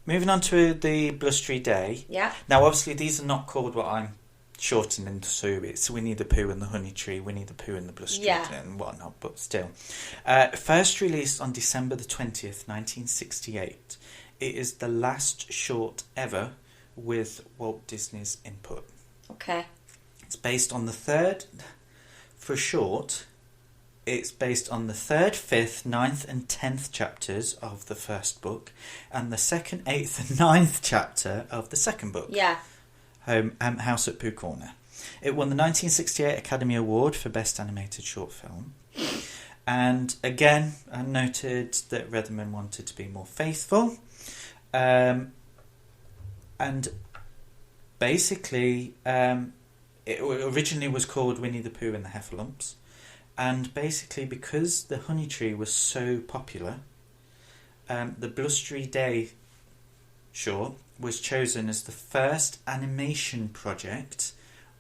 Moving on to the Blustery Day. Yeah. Now, obviously, these are not called what I'm shortening to. It's Winnie the Pooh and the Honey Tree, Winnie the Pooh and the Blustery Day and whatnot, but still. First released on December the 20th, 1968. It is the last short ever with Walt Disney's input. Okay. It's based on the third, for short, it's based on the 3rd, 5th, 9th and 10th chapters of the first book and the 2nd, 8th and 9th chapter of the second book. Yeah. House at Pooh Corner. It won the 1968 Academy Award for Best Animated Short Film. And again, I noted that Reitman wanted to be more faithful. And basically, it originally was called Winnie the Pooh and the Heffalumps. And basically, because the Honey Tree was so popular, the Blustery Day short was chosen as the first animation project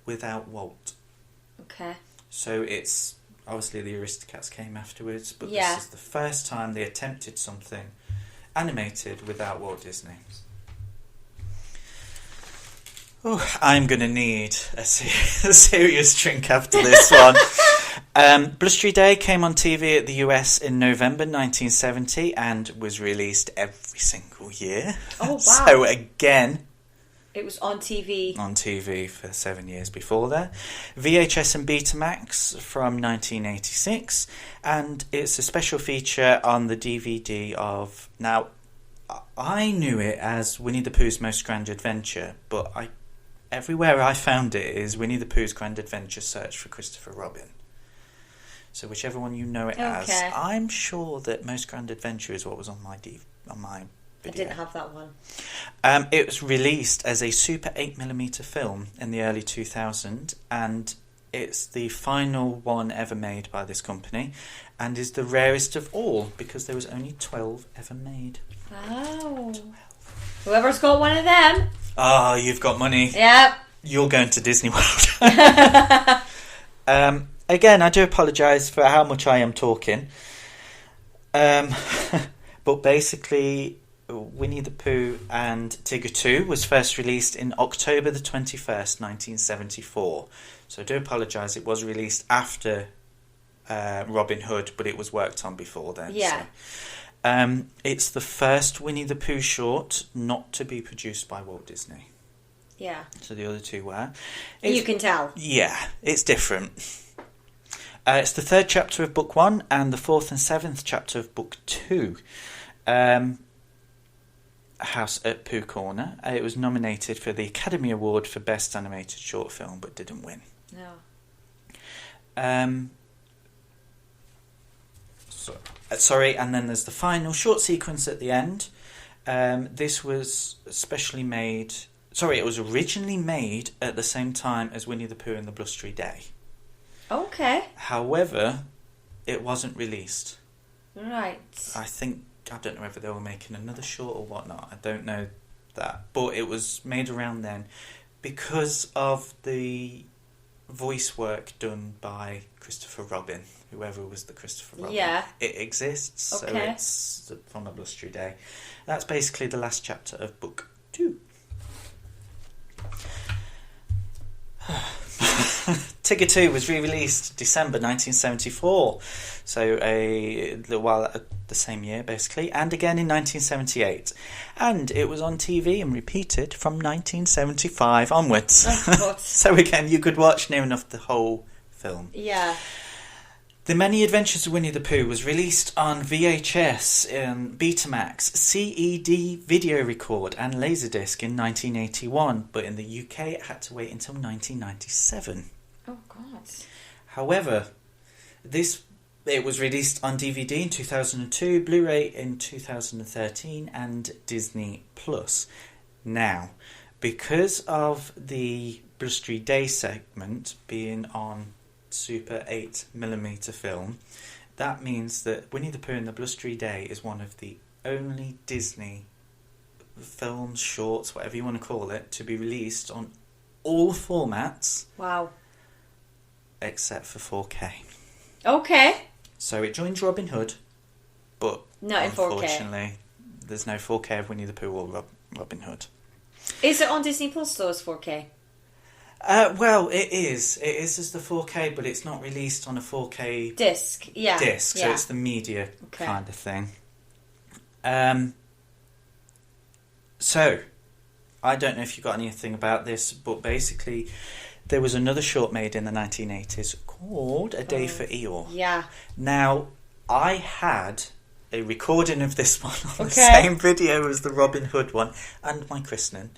without Walt. Okay. So it's obviously the Aristocats came afterwards, but Yeah. this is the first time they attempted something animated without Walt Disney. Oh, I'm going to need a serious drink after this one. Blustery Day came on TV at the US in November 1970 and was released every single year. Oh, wow. So again, it was on TV. On TV for 7 years before that. VHS and Betamax from 1986. And it's a special feature on the DVD of... Now, I knew it as Winnie the Pooh's Most Grand Adventure, but everywhere I found it is Winnie the Pooh's Grand Adventure Search for Christopher Robin. So whichever one you know it as, I'm sure that Most Grand Adventure is what was on my video. I didn't have that one. It was released as a Super 8mm film in the early 2000s, and it's the final one ever made by this company, and is the rarest of all because there was only 12 ever made. Wow. 12. Whoever's got one of them. Oh, you've got money. Yep. You're going to Disney World. Again, I do apologise for how much I am talking. But basically, Winnie the Pooh and Tigger 2 was first released in October the 21st, 1974. So I do apologise, it was released after Robin Hood, but it was worked on before then. Yeah. So. It's the first Winnie the Pooh short not to be produced by Walt Disney. Yeah. So the other two were. You can tell. Yeah, it's different. It's the 3rd chapter of Book 1 and the 4th and 7th chapter of Book 2. House at Pooh Corner. It was nominated for the Academy Award for Best Animated Short Film, but didn't win. No. Sorry, and then there's the final short sequence at the end. This was specially made... Sorry, it was originally made at the same time as Winnie the Pooh and the Blustery Day. Okay. However, it wasn't released. Right. I don't know whether they were making another short or whatnot. I don't know that. But it was made around then because of the voice work done by Christopher Robin, whoever was the Christopher Robin. Yeah. It exists, Okay. so it's on a blustery day. That's basically the last chapter of book 2. Tigger 2 was re-released December 1974, so a little while the same year basically, and again in 1978, and it was on TV and repeated from 1975 onwards. Oh, So again, you could watch near enough the whole film. Yeah. The Many Adventures of Winnie the Pooh was released on VHS, Betamax, CED video record and Laserdisc in 1981, but in the UK it had to wait until 1997. Oh, God. However, it was released on DVD in 2002, Blu-ray in 2013 and Disney Plus. Now, because of the Blustery Day segment being on Super 8mm film, that means that Winnie the Pooh and the Blustery Day is one of the only Disney films, shorts, whatever you want to call it, to be released on all formats. Wow. Except for 4K. Okay. So it joins Robin Hood, but Not in 4K. unfortunately, there's no 4K of Winnie the Pooh or Robin Hood. Is it on Disney Plus though as 4K? Well, it is. It is as the 4K, but it's not released on a 4K Disc. Yeah. disc, Yeah. so it's the media Okay. kind of thing. So, I don't know if you got anything about this, but basically, there was another short made in the 1980s called A Day for Eeyore. Yeah. Now, I had a recording of this one on the Okay. same video as the Robin Hood one and my christening,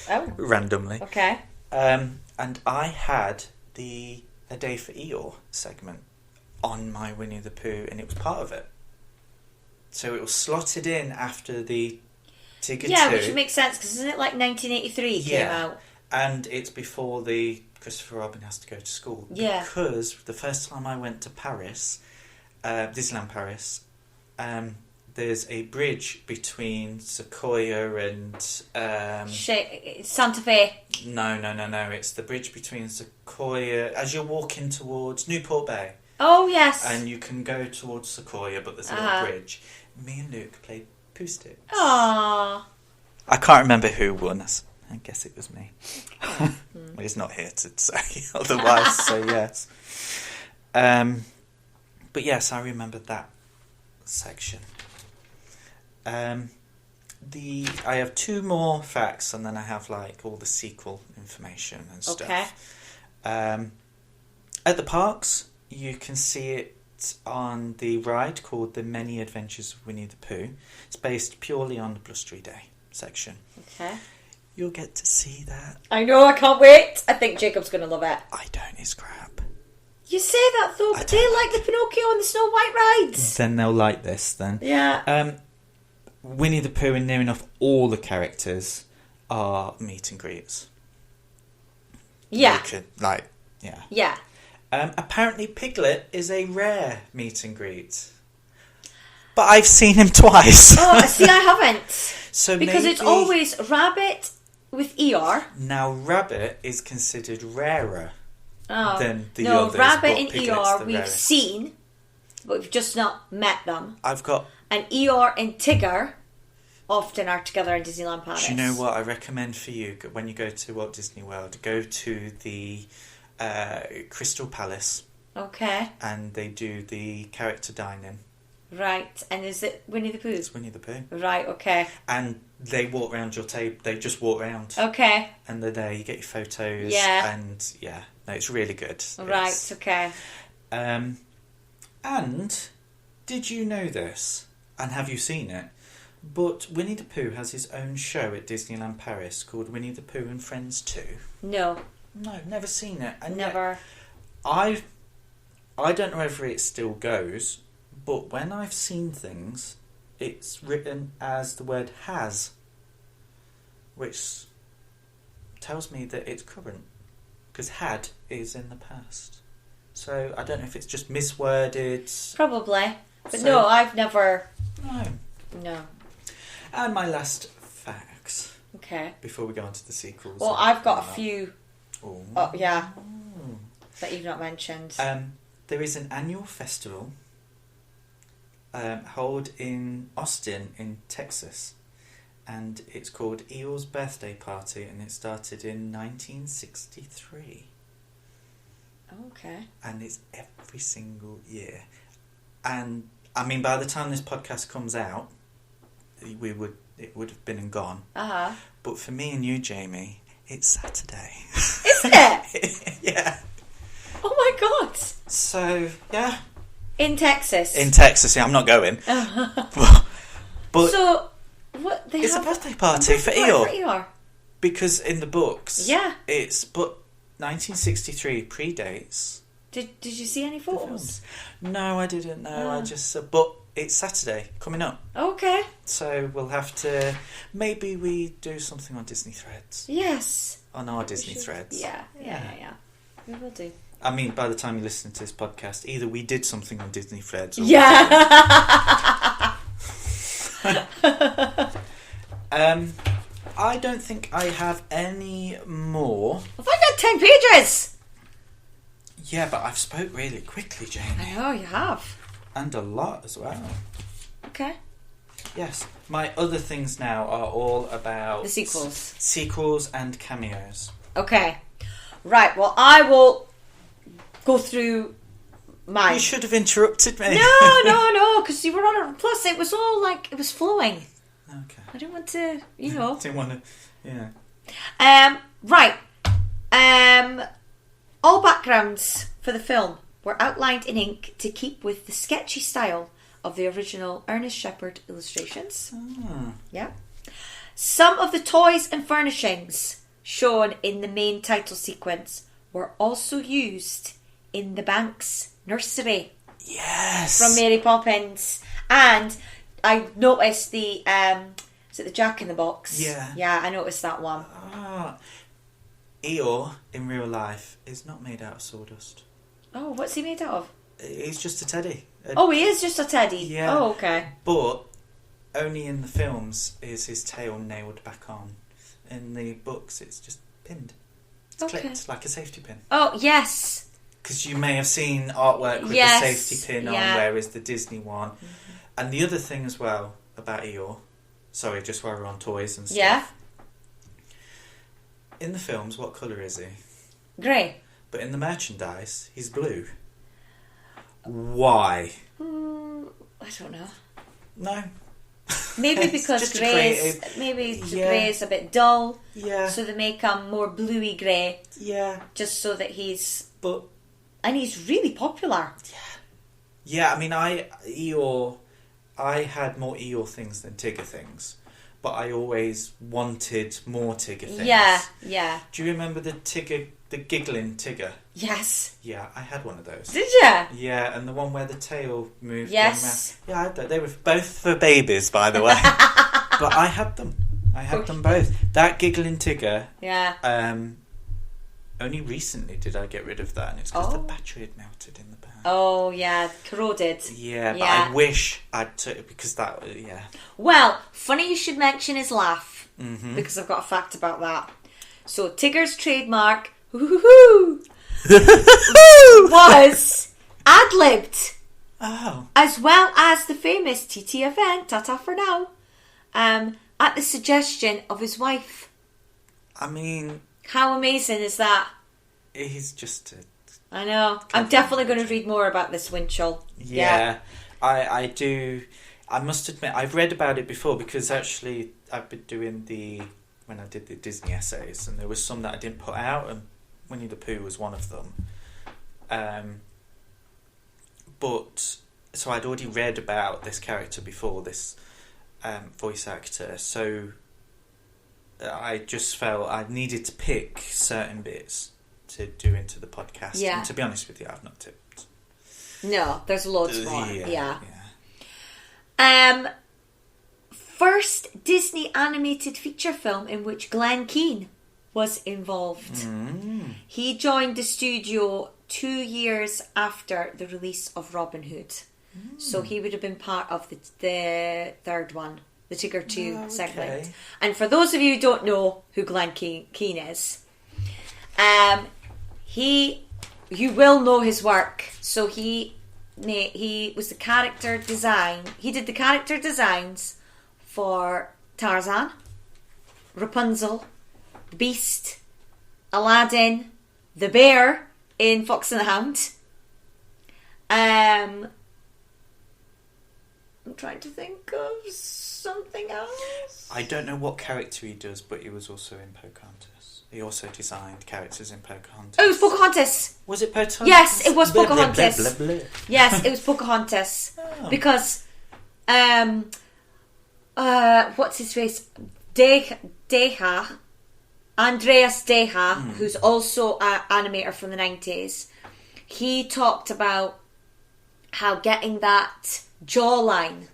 Oh. randomly. Okay. And I had the A Day for Eeyore segment on my Winnie the Pooh, and it was part of it. So it was slotted in after the Tigger 2. Yeah, which makes sense because isn't it like 1983 came Yeah. out? And it's before the Christopher Robin has to go to school. Yeah. Because the first time I went to Paris, Disneyland Paris, there's a bridge between Sequoia and... Santa Fe. No. It's the bridge between Sequoia... As you're walking towards Newport Bay. Oh, yes. And you can go towards Sequoia, but there's a little bridge. Me and Luke played Pooh Sticks. Aww. I can't remember who won. I guess it was me. Well, he's not here to say otherwise, so yes. But yes, I remember that section. I have 2 more facts, and then I have like all the sequel information and stuff. Okay. At the parks, you can see it on the ride called The Many Adventures of Winnie the Pooh. It's based purely on the Blustery Day section. Okay. You'll get to see that. I know, I can't wait. I think Jacob's going to love it. I don't, it's crap. You say that though, but they like the Pinocchio and the Snow White rides. Then they'll like this then. Yeah. Winnie the Pooh and near enough all the characters are meet and greets. Yeah. You could, yeah. Yeah. Apparently Piglet is a rare meet and greet. But I've seen him twice. Oh, see, I haven't. So because it's maybe- always Rabbit with Eeyore. Now Rabbit is considered rarer than the no, others. Rabbit but and Piglet's Eeyore the we've rarest. seen, but we've just not met them. I've got... And Eeyore and Tigger often are together in Disneyland Paris. Do you know what I recommend for you when you go to Walt Disney World? Go to the Crystal Palace. Okay. And they do the character dining. Right. And is it Winnie the Pooh? It's Winnie the Pooh. Right, okay. And they walk around your table. They just walk around. Okay. And they're there. You get your photos. Yeah. And yeah, no, it's really good. Right, It's, okay. and did you know this? And have you seen it? But Winnie the Pooh has his own show at Disneyland Paris called Winnie the Pooh and Friends 2. No. No, never seen it. And Never. I don't know whether it still goes, but when I've seen things, it's written as the word has, which tells me that it's current, because had is in the past. So I don't know if it's just misworded. Probably. But So- no, I've never... No. No. And my last facts, Okay. before we go on to the sequels. Well, I've got a few... Oh. Oh, yeah. that you've not mentioned. There is an annual festival held in Austin, in Texas, and it's called Eeyore's Birthday Party, and it started in 1963. Okay. And it's every single year. And I mean, by the time this podcast comes out, it would have been and gone. Uh-huh. But for me and you, Jamie, it's Saturday. Isn't it? Yeah. Oh my god. So, yeah. In Texas. In Texas, yeah, I'm not going. But so, what they it's have a birthday party for Eeyore. Eeyore. Because in the books, yeah, but 1963 predates. Did you see any photos? No, I didn't. No, I just. But it's Saturday coming up. Okay. So we'll have to. Maybe we do something on Disney Threads. Yes. On our Disney Threads. Yeah. We will do. I mean, by the time you listen to this podcast, either we did something on Disney Threads. Or I don't think I have any more. Have I got 10 pages? Yeah, but I've spoke really quickly, Jamie. I know, you have. And a lot as well. Okay. Yes. My other things now are all about... the sequels. Sequels and cameos. Okay. Right, well, I will go through mine. You should have interrupted me. No, because you were on it. Plus, it was all like, it was flowing. Okay. I didn't want to, you know. Didn't want to, yeah. Right. All backgrounds for the film were outlined in ink to keep with the sketchy style of the original Ernest Shepard illustrations. Oh. Yeah. Some of the toys and furnishings shown in the main title sequence were also used in the Banks nursery. Yes. From Mary Poppins. And I noticed the is it the Jack in the Box? Yeah. Yeah, I noticed that one. Eeyore in real life is not made out of sawdust. Oh, what's he made out of? He's just a teddy. He is just a teddy. Yeah. Oh, okay. But only in the films is his tail nailed back on. In the books, it's just pinned. It's clipped like a safety pin. Oh, yes. Because you may have seen artwork with the safety pin on, whereas the Disney one. Mm-hmm. And the other thing as well about Eeyore, sorry, just while we're on toys and stuff. Yeah. In the films, what colour is he? Grey. But in the merchandise, he's blue. Why? I don't know. No. Maybe because grey is a bit dull. Yeah. So they make him more bluey grey. Yeah. Just so that and he's really popular. Yeah. Yeah, I mean, I had more Eeyore things than Tigger things. But I always wanted more Tigger things. Yeah. Do you remember the giggling Tigger? Yes. Yeah, I had one of those. Did you? Yeah, and the one where the tail moved. Yes. Yeah, I had that. They were both for babies, by the way. But I had them. I had them both. That giggling Tigger. Yeah. Only recently did I get rid of that, and it's because the battery had melted in the bag. Oh, yeah, corroded. Yeah, but I wish I'd took it because that, yeah. Well, funny you should mention his laugh, mm-hmm. because I've got a fact about that. So, Tigger's trademark, was ad-libbed. Oh. As well as the famous TTFN, ta-ta for now, at the suggestion of his wife. I mean... How amazing is that? He's just I know. I'm definitely going to read more about this Winchell. Yeah. I do. I must admit, I've read about it before because actually I've been doing when I did the Disney essays, and there was some that I didn't put out, and Winnie the Pooh was one of them. But, so I'd already read about this character before, this voice actor, so I just felt I needed to pick certain bits to do into the podcast. Yeah. And to be honest with you, I've not tipped. No, there's loads more. Yeah. Yeah. First Disney animated feature film in which Glenn Keane was involved. Mm. He joined the studio 2 years after the release of Robin Hood. Mm. So he would have been part of the third one. The Tigger 2 segment. And for those of you who don't know who Glenn Keane is, he you will know his work. So he was the character design. He did the character designs for Tarzan, Rapunzel, the Beast, Aladdin, the bear in Fox and the Hound. I'm trying to think of something else. I don't know what character he does, but he was also in Pocahontas. He also designed characters in Pocahontas. Oh, it was Pocahontas. Was it Pocahontas? Yes, it was Pocahontas. Blah, blah, blah, blah. Yes, it was Pocahontas. Oh. Because, what's his face? Andreas Deha, who's also an animator from the 90s, he talked about how getting that jawline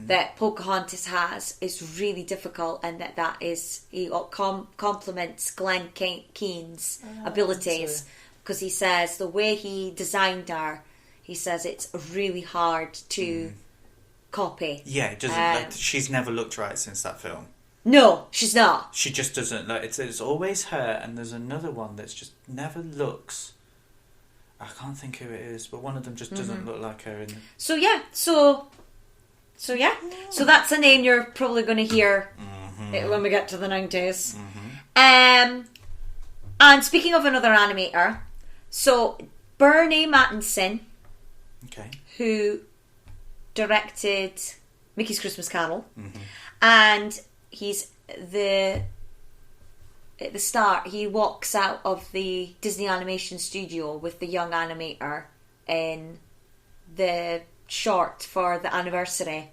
that Pocahontas has is really difficult, and that is he compliments Glenn Keane's abilities, because he says the way he designed her, he says it's really hard to copy. Yeah, it doesn't. She's never looked right since that film. No, she's not. She just doesn't look. It's always her, and there's another one that's just never looks. I can't think who it is, but one of them just doesn't look like her. So that's a name you're probably going to hear when we get to the 90s. And speaking of another animator, so Bernie Mattinson, who directed Mickey's Christmas Carol, and he's at the start, he walks out of the Disney animation studio with the young animator in the short for the anniversary.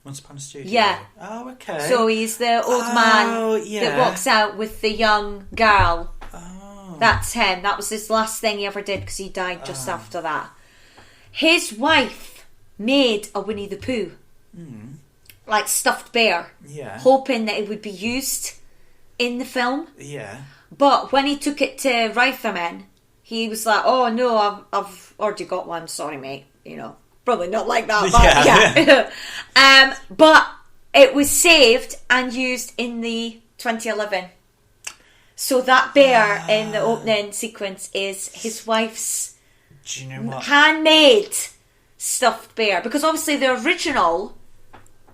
Once Upon a Studio? Yeah. Oh, okay. So he's the old man that walks out with the young girl. Oh. That's him. That was his last thing he ever did, because he died just after that. His wife made a Winnie the Pooh. Like stuffed bear. Yeah. Hoping that it would be used in the film. Yeah. But when he took it to Reitherman, he was like, "Oh no, I've already got one. Sorry, mate. You know, probably not like that." But yeah. But it was saved and used in the 2011. So that bear in the opening sequence is his wife's Do you know what? handmade stuffed bear, because obviously the original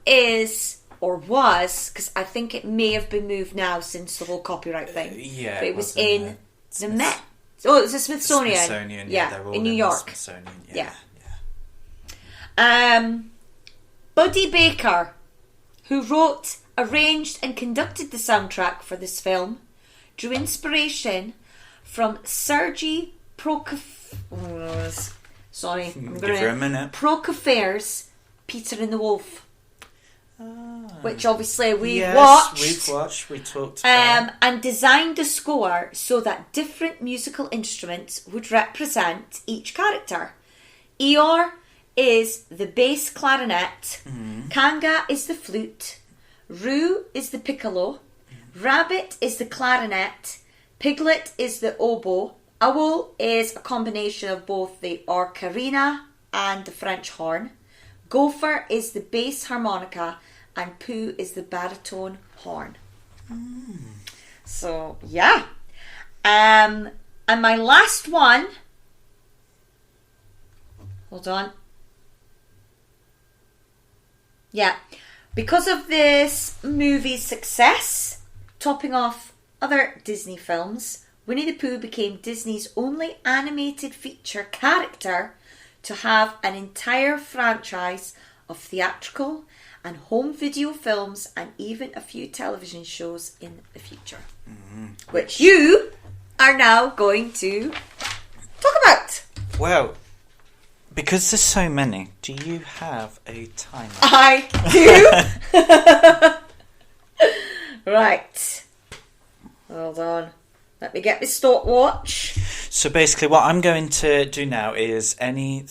is, or was, because I think it may have been moved now since the whole copyright thing. Yeah, but it was in the Met. Oh, it was the Smithsonian. Smithsonian, yeah, they're all in New York. The Smithsonian, Yeah. yeah. Buddy Baker, who wrote, arranged, and conducted the soundtrack for this film, drew inspiration from Sergei Prokofiev. Sorry, I'm Give her a minute. Prokofiev's Peter and the Wolf. Which obviously we've watched. We talked about. and designed the score so that different musical instruments would represent each character. Eeyore is the bass clarinet, Kanga is the flute, Roo is the piccolo, Rabbit is the clarinet, Piglet is the oboe, Owl is a combination of both the ocarina and the French horn, Gopher is the bass harmonica, and Pooh is the baritone horn. So, yeah. And my last one... Hold on. Yeah. Because of this movie's success, topping off other Disney films, Winnie the Pooh became Disney's only animated feature character to have an entire franchise of theatrical and home video films, and even a few television shows in the future. Which you are now going to talk about. Well, because there's so many, do you have a timer? I do. Right. Hold on. Let me get my stopwatch. So basically what I'm going to do now is any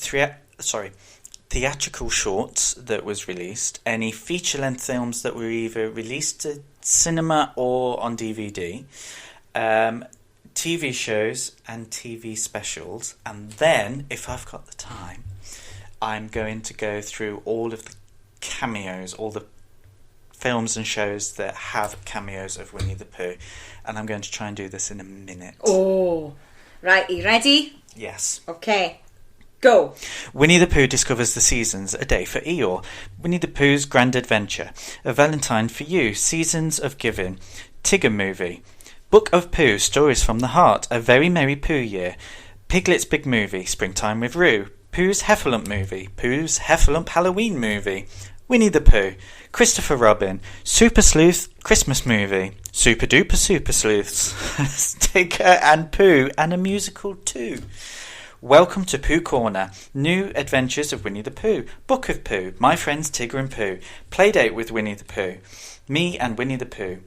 theatrical shorts that was released, any feature-length films that were either released to cinema or on DVD, TV shows and TV specials, and then, if I've got the time, I'm going to go through all of the cameos, all the films and shows that have cameos of Winnie the Pooh, and I'm going to try and do this in a minute. Oh, right, are you ready? Yes. Okay. Go. Winnie the Pooh discovers the seasons, a day for Eeyore. Winnie the Pooh's Grand Adventure, A Valentine for You, Seasons of Giving, Tigger Movie, Book of Pooh, Stories from the Heart, A Very Merry Pooh Year, Piglet's Big Movie, Springtime with Roo, Pooh's Heffalump Movie, Pooh's Heffalump Halloween Movie, Winnie the Pooh, Christopher Robin, Super Sleuth Christmas Movie, Super Duper Super Sleuths, Tigger and Pooh, and a musical too. Welcome to Pooh Corner, New Adventures of Winnie the Pooh, Book of Pooh, My Friends Tigger and Pooh, Playdate with Winnie the Pooh, Me and Winnie the Pooh.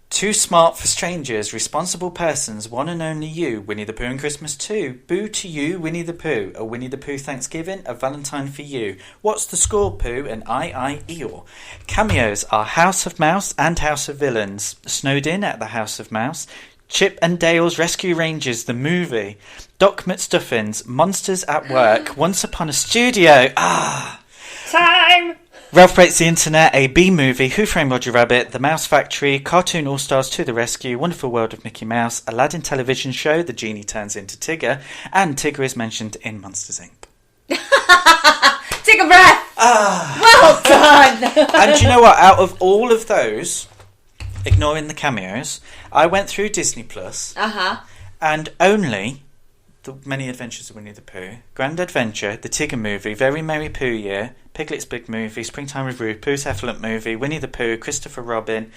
Too Smart for Strangers, Responsible Persons, One and Only You, Winnie the Pooh and Christmas Too, Boo to You, Winnie the Pooh, A Winnie the Pooh Thanksgiving, A Valentine for You, What's the Score, Pooh, and I, Eeyore. Cameos are House of Mouse and House of Villains, Snowed In at the House of Mouse, Chip and Dale's Rescue Rangers, the movie, Doc McStuffins, Monsters at Work, Once Upon a Studio, Time! Ralph Breaks the Internet, a B-movie, Who Framed Roger Rabbit, The Mouse Factory, Cartoon All-Stars to the Rescue, Wonderful World of Mickey Mouse, Aladdin television show, The Genie Turns into Tigger, and Tigger is mentioned in Monsters, Inc. Take a breath! Well done! And do you know what? Out of all of those, ignoring the cameos, I went through Disney Plus, and only The Many Adventures of Winnie the Pooh, Grand Adventure, The Tigger Movie, Very Merry Pooh Year, Piglet's Big Movie, Springtime with Roo, Pooh's Heffalump Movie, Winnie the Pooh, Christopher Robin,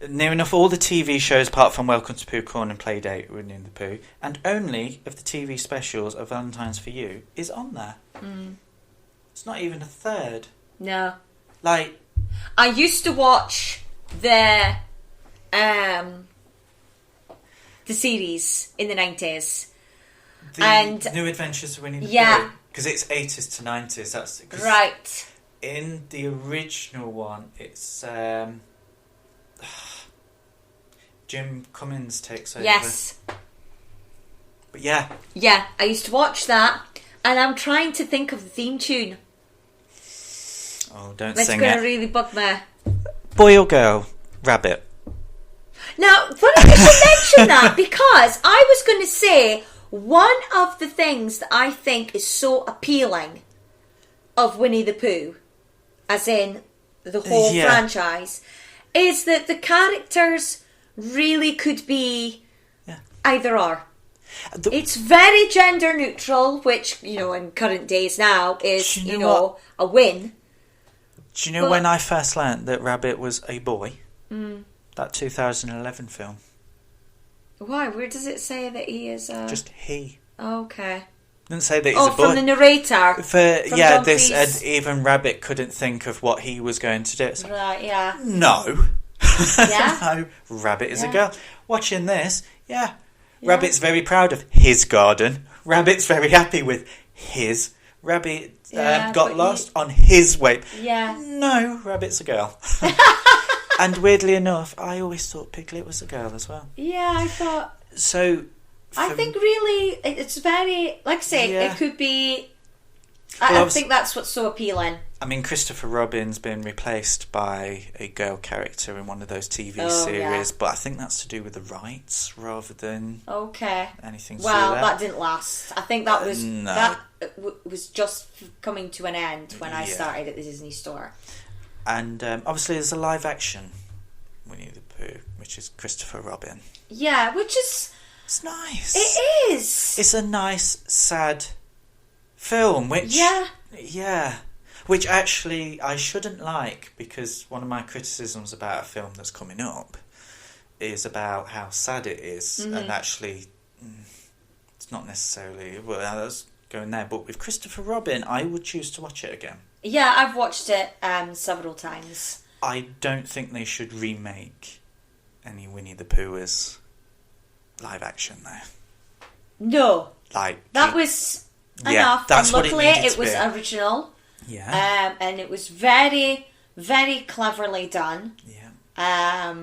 near enough all the TV shows apart from Welcome to Pooh Corner and Playdate with Winnie the Pooh, and only of the TV specials of Valentine's for You is on there. It's not even a third. No. Like, I used to watch the series in the 90s. And New Adventures of Winnie the yeah. Pooh. Because it's 80s to 90s. That's right. In the original one, it's Jim Cummins takes over. Yes. But yeah. Yeah, I used to watch that, and I'm trying to think of the theme tune. Oh, don't That's sing going it. to really bug me. Boy or girl? Rabbit. Now, funny you should mention that, because I was going to say one of the things that I think is so appealing of Winnie the Pooh, as in the whole franchise, is that the characters really could be either or. It's very gender neutral, which, in current days now is, a win. Do you know when I first learnt that Rabbit was a boy? That 2011 film. Why? Where does it say that he is Just he. Okay. Didn't say that he's a boy. From the narrator. Even Rabbit couldn't think of what he was going to do. It's like, right, yeah. No. Yeah? No, Rabbit is a girl. Watching this, Rabbit's very proud of his garden. Rabbit's very happy with his. Rabbit got lost on his way. Yeah. No, Rabbit's a girl. And weirdly enough, I always thought Piglet was a girl as well. Yeah, I thought... So... I think really, it's very... Like I say, it could be... I think that's what's so appealing. I mean, Christopher Robin's been replaced by a girl character in one of those TV series, but I think that's to do with the rights rather than anything to do with that didn't last. I think that was was just coming to an end when I started at the Disney Store. And obviously there's a live action Winnie the Pooh, which is Christopher Robin. Yeah, which is... It's nice. It is. It's a nice, sad film, which... Yeah. Which actually I shouldn't like, because one of my criticisms about a film that's coming up is about how sad it is, and actually it's not necessarily... Well, I was going there, but with Christopher Robin, I would choose to watch it again. Yeah, I've watched it several times. I don't think they should remake any Winnie the Pooh as live action, though. No. That was enough. That's and luckily, what it needed it was original. Yeah. And it was very, very cleverly done. Yeah.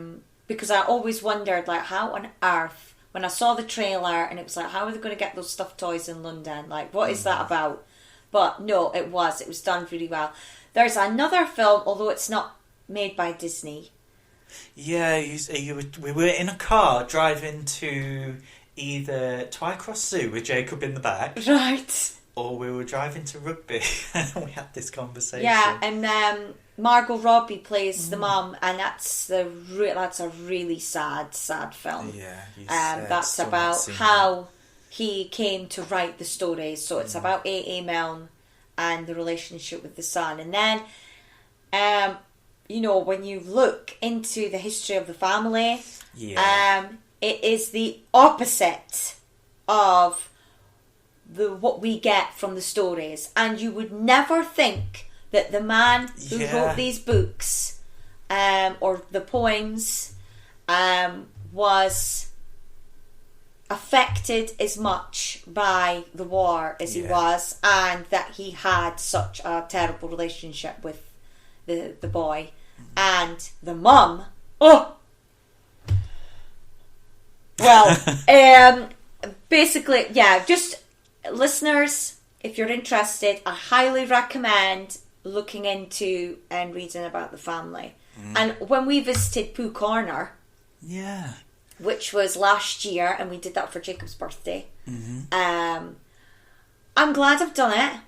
Because I always wondered, how on earth, when I saw the trailer, and it was how are they going to get those stuffed toys in London? What is that about? But no, it was done really well. There's another film, although it's not made by Disney. Yeah, we were in a car driving to either Twycross Zoo with Jacob in the back, Right. or we were driving to rugby and we had this conversation. Yeah, and Margot Robbie plays the mum, and that's a really sad film. Yeah, that's about how he came to write the stories. So it's about A.A. Milne and the relationship with the son. And then, when you look into the history of the family, it is the opposite of what we get from the stories. And you would never think that the man who wrote these books, or the poems, was affected as much by the war as he was, and that he had such a terrible relationship with the boy. And the mum, basically, just listeners, if you're interested, I highly recommend looking into and reading about the family. And when we visited Pooh Corner, which was last year, and we did that for Jacob's birthday, I'm glad I've done it.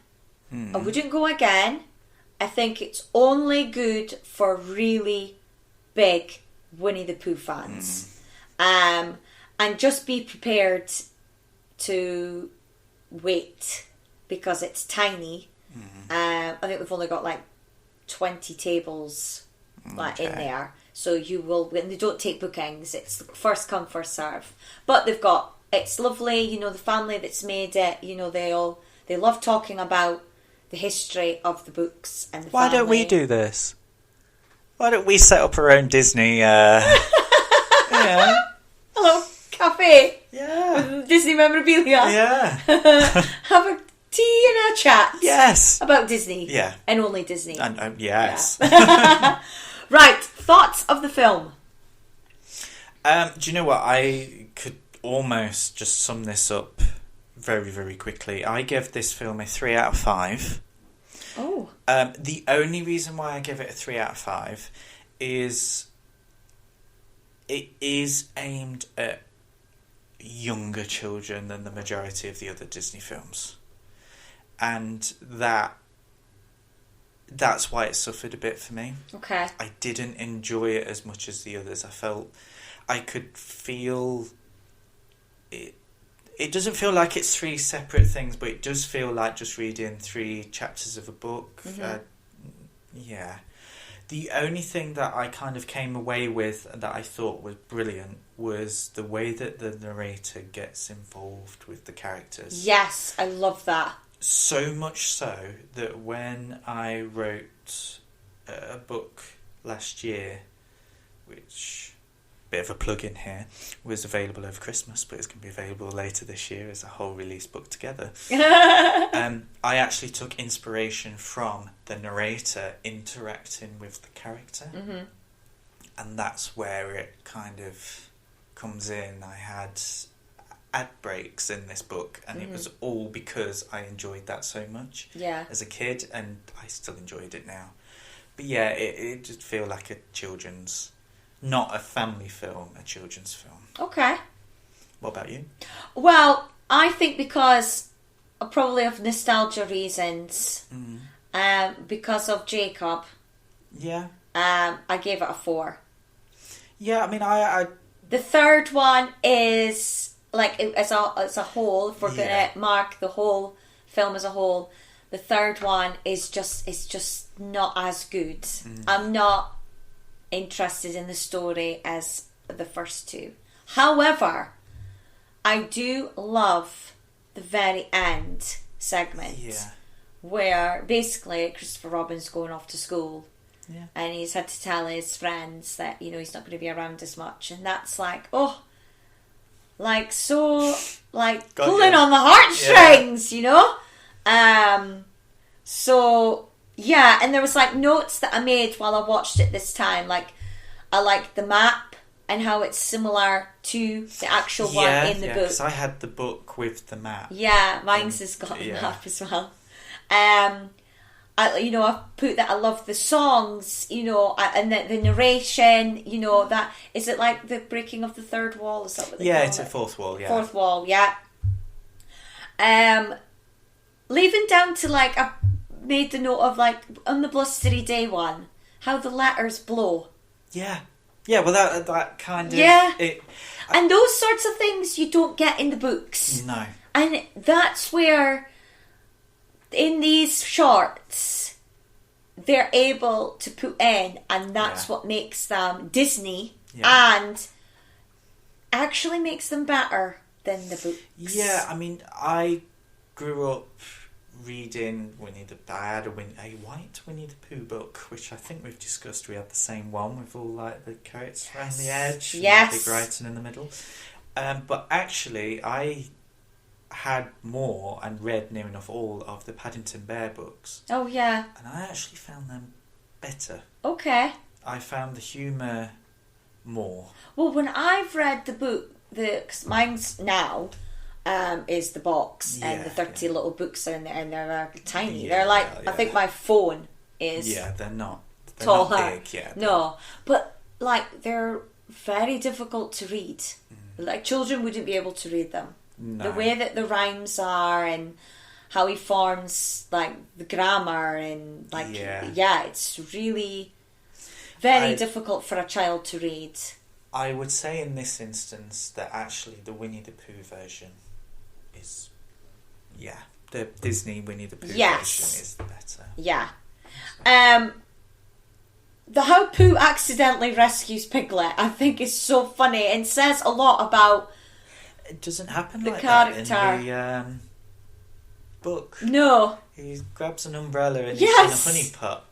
I wouldn't go again. I think it's only good for really big Winnie the Pooh fans. And just be prepared to wait, because it's tiny. I think we've only got like 20 tables in there. So you will, when they don't take bookings, it's first come, first serve. But it's lovely, the family that's made it, they love talking about the history of the books and the family. Why don't we do this? Why don't we set up our own Disney, Hello, cafe. Yeah. Disney memorabilia. Yeah. Have a tea and a chat. Yes. About Disney. Yeah. And only Disney. And yes. Yeah. Right. Thoughts of the film? Do you know what? I could almost just sum this up very, very quickly. I give this film a 3 out of 5. Oh. The only reason why I give it a 3 out of 5 is it is aimed at younger children than the majority of the other Disney films. And that's why it suffered a bit for me. Okay. I didn't enjoy it as much as the others. I felt I could feel it. It doesn't feel like it's 3 separate things, but it does feel like just reading 3 chapters of a book. The only thing that I kind of came away with that I thought was brilliant was the way that the narrator gets involved with the characters. Yes, I love that. So much so that when I wrote a book last year, which, bit of a plug in here, was available over Christmas, but it's going to be available later this year as a whole release book together. I actually took inspiration from the narrator interacting with the character. And that's where it kind of comes in. I had ad breaks in this book, and it was all because I enjoyed that so much as a kid, and I still enjoyed it now. But yeah, it just feel like a children's, not a family film, a children's film. Okay. What about you? Well, I think because probably of nostalgia reasons, because of Jacob, I gave it a 4. Yeah, I mean, I the third one is like as a whole. If we're gonna mark the whole film as a whole, the third one is just not as good. I'm not interested in the story as the first 2. However, I do love the very end segment where basically Christopher Robin's going off to school and he's had to tell his friends that he's not going to be around as much, and that's like pulling on the heartstrings, So yeah, and there was notes that I made while I watched it this time. I liked the map and how it's similar to the actual one in the book. Because I had the book with the map. Yeah, mine's has got the map as well. I've put that I love the songs, and the narration, that is it like the breaking of the third wall? Is that what they call it's it? a fourth wall. Yeah, fourth wall. Yeah. Leaving down to like I made the note of like on the blustery day one, how the letters blow. Yeah. Well, that kind of and those sorts of things you don't get in the books. No. And that's where, in these shorts, they're able to put in, and that's what makes them Disney, and actually makes them better than the books. Yeah, I mean, I grew up reading I had a white Winnie the Pooh book, which I think we've discussed. We had the same one with all like the carrots around the edge, and the big writing in the middle. But actually, I had more and read near enough all of the Paddington Bear books. Oh yeah. And I actually found them better. Okay. I found the humour more. Well, when I've read the book, cause mine's now is the box, and the 30 little books are in there, and they're tiny. They're like, I think my phone is. Yeah, they're not. They're taller. not big, yeah. No, but like they're very difficult to read. Like children wouldn't be able to read them. No. The way that the rhymes are and how he forms like the grammar and like it's really very difficult for a child to read. I would say in this instance that actually the Winnie the Pooh version is the Disney Winnie the Pooh version is better. Yeah. The how Pooh accidentally rescues Piglet I think is so funny and says a lot about it doesn't happen the like character. That in the book. No. He grabs an umbrella and he's in a honey pot.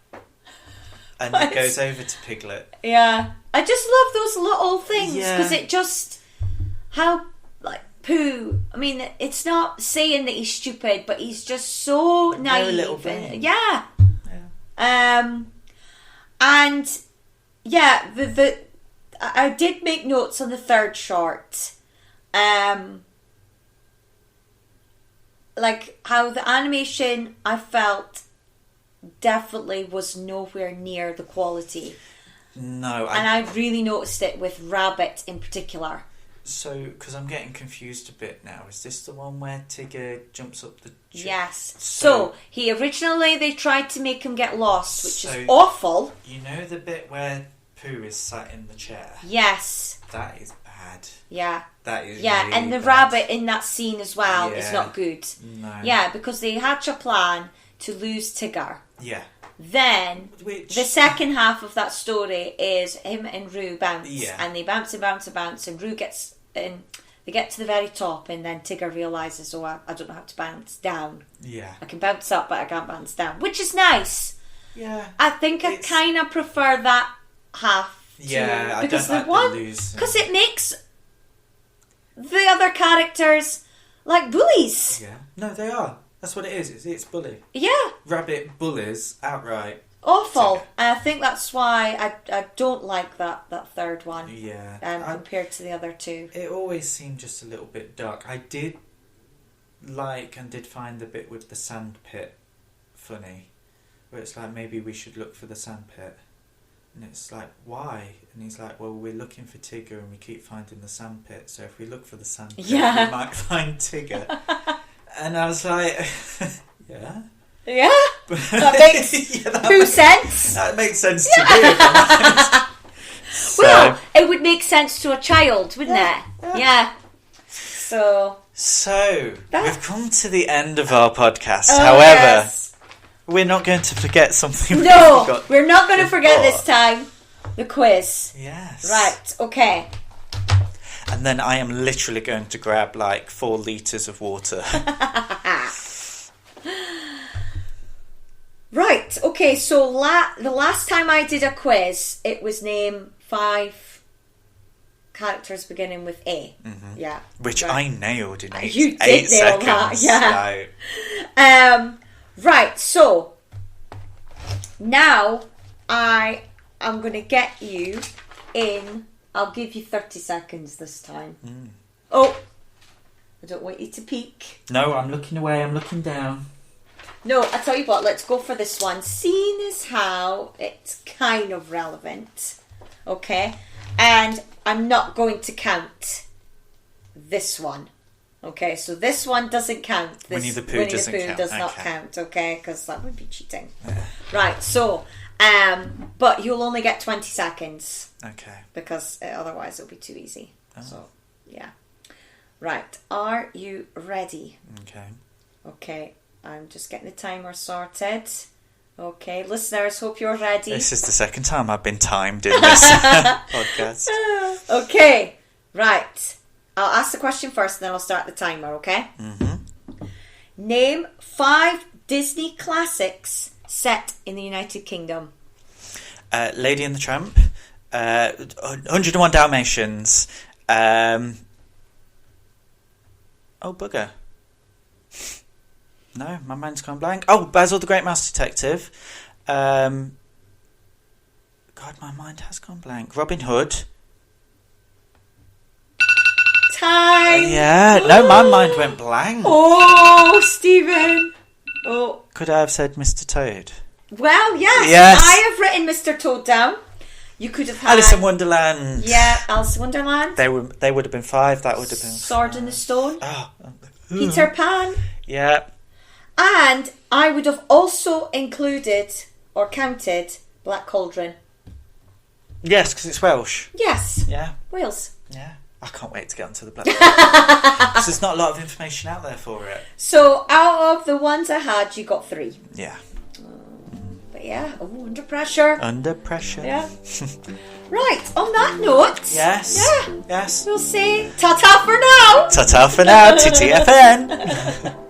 And it goes over to Piglet. Yeah. I just love those little things because it just... How, like, Pooh... I mean, it's not saying that he's stupid, but he's just so naive. Very little brain. Yeah. And, I did make notes on the third short. Like, how the animation, I felt... definitely was nowhere near the quality. No. And I really noticed it with Rabbit in particular. So, because I'm getting confused a bit now, is this the one where Tigger jumps up the tree? Yes. So they tried to make him get lost, which is awful. You know the bit where Pooh is sat in the chair? Yes. That is bad. Yeah. That is really and the bad. Rabbit in that scene as well is not good. No. Yeah, because they hatch a plan to lose Tigger. Yeah. Then the second half of that story is him and Roo bounce, and they bounce, and Roo gets in. They get to the very top, and then Tigger realizes, I don't know how to bounce down. Yeah, I can bounce up, but I can't bounce down, which is nice. Yeah, I think I kind of prefer that half. Yeah, because I don't like the lose. Because it makes the other characters like bullies. Yeah, no, they are. That's what it is. It's bully. Yeah. Rabbit bullies outright. Awful. And I think that's why I don't like that third one. Yeah. Compared to the other two. It always seemed just a little bit dark. I did like and did find the bit with the sand pit funny. Where it's like, maybe we should look for the sand pit. And it's like, why? And he's like, well, we're looking for Tigger and we keep finding the sand pit. So if we look for the sand pit, we might find Tigger. And I was like, yeah. Yeah? That makes Pooh sense. That makes sense to me. If I'm honest. Well, it would make sense to a child, wouldn't it? Yeah. So we've come to the end of our podcast. However, we're not going to forget something. No, we're not going to forget this time. The quiz. Yes. Right, okay. And then I am literally going to grab like 4 litres of water. Right, okay, so the last time I did a quiz, it was name 5 characters beginning with A. Mm-hmm. Yeah. Which I nailed in 8 You did 8 nail seconds. that, yeah. Right, so now I'm going to get you in... I'll give you 30 seconds this time. Oh, I don't want you to peek. No, I'm looking away. I'm looking down. No, I tell you what, let's go for this one. Seeing as how it's kind of relevant. Okay? And I'm not going to count this one. Okay, so this one doesn't count. This Winnie the Pooh does not count, okay? Because that would be cheating. Yeah. Right, so, but you'll only get 20 seconds. Okay. Because otherwise it'll be too easy. Oh. So, yeah. Right, are you ready? Okay. Okay, I'm just getting the timer sorted. Okay, listeners, hope you're ready. This is the second time I've been timed in this podcast. Okay, right. I'll ask the question first and then I'll start the timer, okay? Mm-hmm. Name 5 Disney classics set in the United Kingdom. Lady and the Tramp, 101 Dalmatians, oh, bugger. No, my mind's gone blank. Oh, Basil the Great Mouse Detective. God, my mind has gone blank. Robin Hood. Time. Yeah, no, my mind went blank. Oh, Stephen. Oh. Could I have said Mr. Toad? Well, yes. Yes. I have written Mr. Toad down. You could have had Alice in Wonderland. Yeah, Alice in Wonderland. They would have been 5. That would have been Sword in the Stone. Oh. Peter Pan. Yeah. And I would have also included or counted Black Cauldron. Yes, because it's Welsh. Yes. Yeah. Wales. Yeah. I can't wait to get onto the Black Cauldron. Because there's not a lot of information out there for it. So out of the ones I had, you got 3. Yeah. But yeah, under pressure. Under pressure. Yeah. Right, on that note. Yes. Yeah. Yes. We'll say ta-ta for now. Ta-ta for now, TTFN.